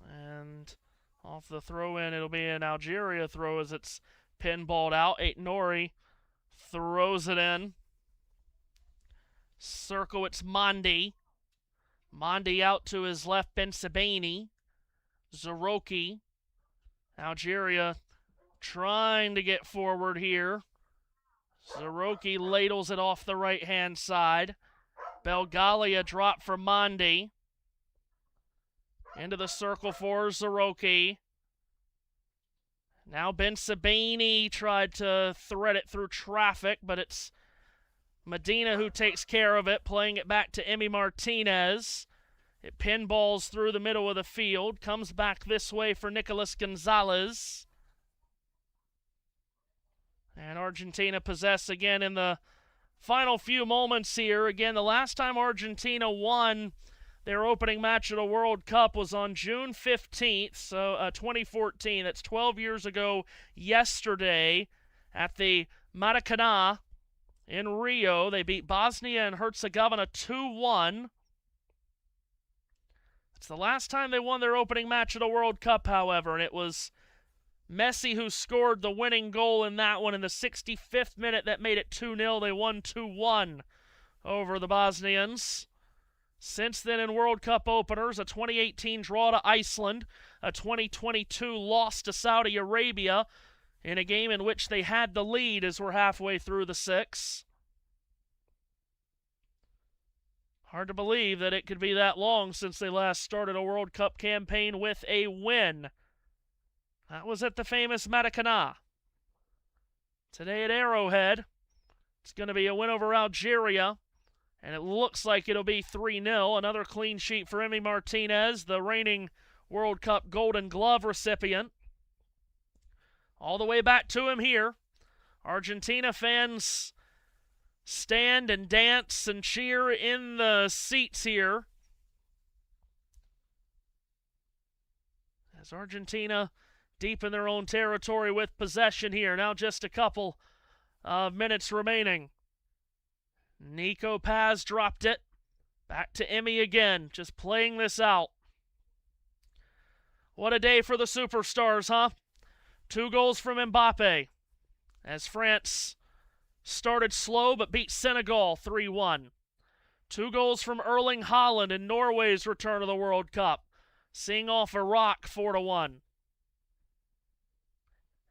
And off the throw-in, it'll be an Algeria throw as it's pinballed out. Nori throws it in. Circle, it's Mondi. Mondi out to his left, Bensabeni. Zaroki. Algeria trying to get forward here. Zaroki ladles it off the right-hand side. Belgalia drop for Mondi. Into the circle for Zaroki. Now Bensabeni tried to thread it through traffic, but it's Medina who takes care of it, playing it back to Emi Martinez. It pinballs through the middle of the field, comes back this way for Nicolas Gonzalez. And Argentina possess again in the final few moments here. Again, the last time Argentina won their opening match at a World Cup was on June 15th, so 2014. That's 12 years ago yesterday at the Maracanã in Rio. They beat Bosnia and Herzegovina 2-1. It's the last time they won their opening match at a World Cup, however, and it was Messi who scored the winning goal in that one in the 65th minute that made it 2-0. They won 2-1 over the Bosnians. Since then in World Cup openers, a 2018 draw to Iceland, a 2022 loss to Saudi Arabia in a game in which they had the lead as we're halfway through the six. Hard to believe that it could be that long since they last started a World Cup campaign with a win. That was at the famous Maracanã. Today at Arrowhead, it's going to be a win over Algeria. And it looks like it'll be 3-0. Another clean sheet for Emi Martinez, the reigning World Cup Golden Glove recipient. All the way back to him here. Argentina fans stand and dance and cheer in the seats here. As Argentina deep in their own territory with possession here. Now just a couple of minutes remaining. Nico Paz dropped it. Back to Emi again, just playing this out. What a day for the superstars, huh? 2 goals from Mbappe as France started slow but beat Senegal 3-1. 2 goals from Erling Haaland in Norway's return to the World Cup, seeing off Iraq 4-1.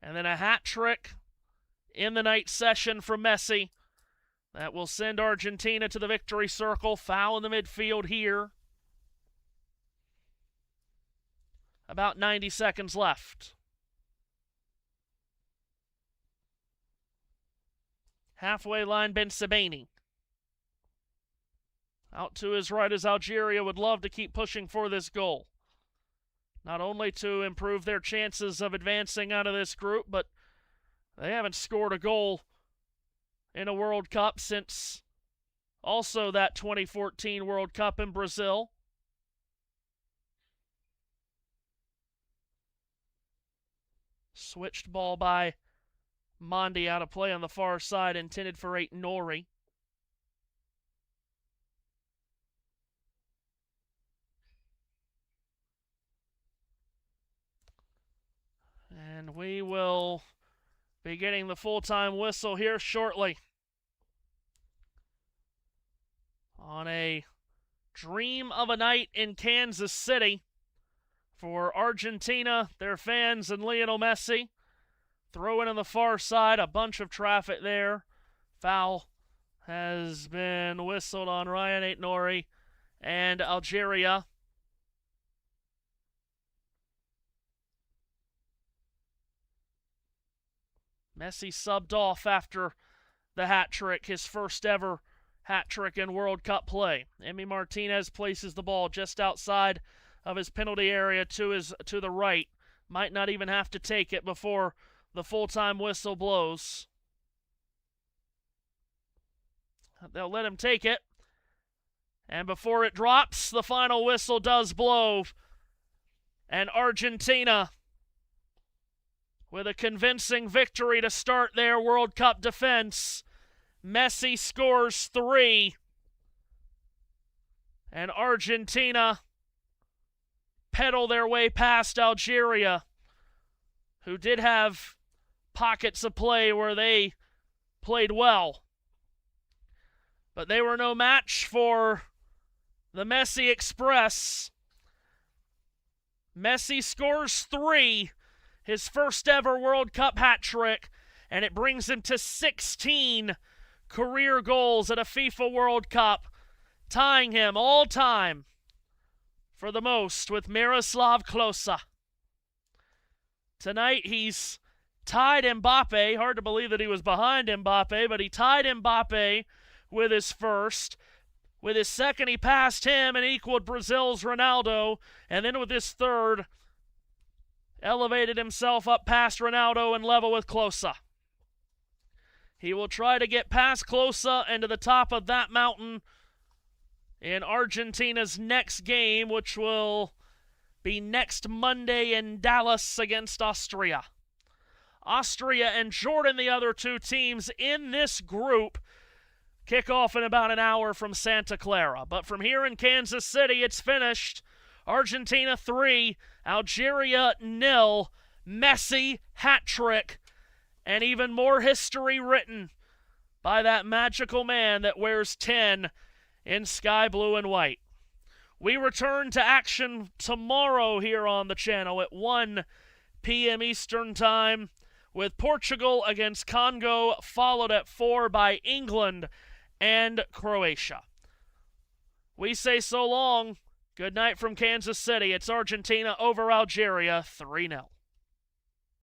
And then a hat trick in the night session from Messi. That will send Argentina to the victory circle. Foul in the midfield here. About 90 seconds left. Halfway line, Bensabeni. Out to his right as Algeria would love to keep pushing for this goal. Not only to improve their chances of advancing out of this group, but they haven't scored a goal in a World Cup since also that 2014 World Cup in Brazil. Switched ball by Mondi out of play on the far side, intended for Nori. And we will be getting the full-time whistle here shortly. On a dream of a night in Kansas City for Argentina, their fans, and Lionel Messi. Throw in on the far side, a bunch of traffic there. Foul has been whistled on Ryan Nori and Algeria. Messi subbed off after the hat trick, his first ever hat trick in World Cup play. Emi Martinez places the ball just outside of his penalty area to the right. Might not even have to take it before the full-time whistle blows. They'll let him take it. And before it drops, the final whistle does blow. And Argentina, with a convincing victory to start their World Cup defense. Messi scores 3. And Argentina pedal their way past Algeria, who did have pockets of play where they played well. But they were no match for the Messi Express. Messi scores 3, his first ever World Cup hat trick, and it brings him to 16 career goals at a FIFA World Cup, tying him all time for the most with Miroslav Klose. Tonight he's tied Mbappe. Hard to believe that he was behind Mbappe, but he tied Mbappe with his first. With his second, he passed him and equaled Brazil's Ronaldo. And then with his third, elevated himself up past Ronaldo and level with Klose. He will try to get past Klose and to the top of that mountain in Argentina's next game, which will be next Monday in Dallas against Austria. Austria and Jordan, the other two teams in this group, kick off in about an hour from Santa Clara. But from here in Kansas City, it's finished. Argentina 3, Algeria 0, Messi hat trick, and even more history written by that magical man that wears 10 in sky blue and white. We return to action tomorrow here on the channel at 1 p.m. Eastern Time with Portugal against Congo, followed at 4 by England and Croatia. We say so long. Good night from Kansas City. It's Argentina over Algeria 3-0.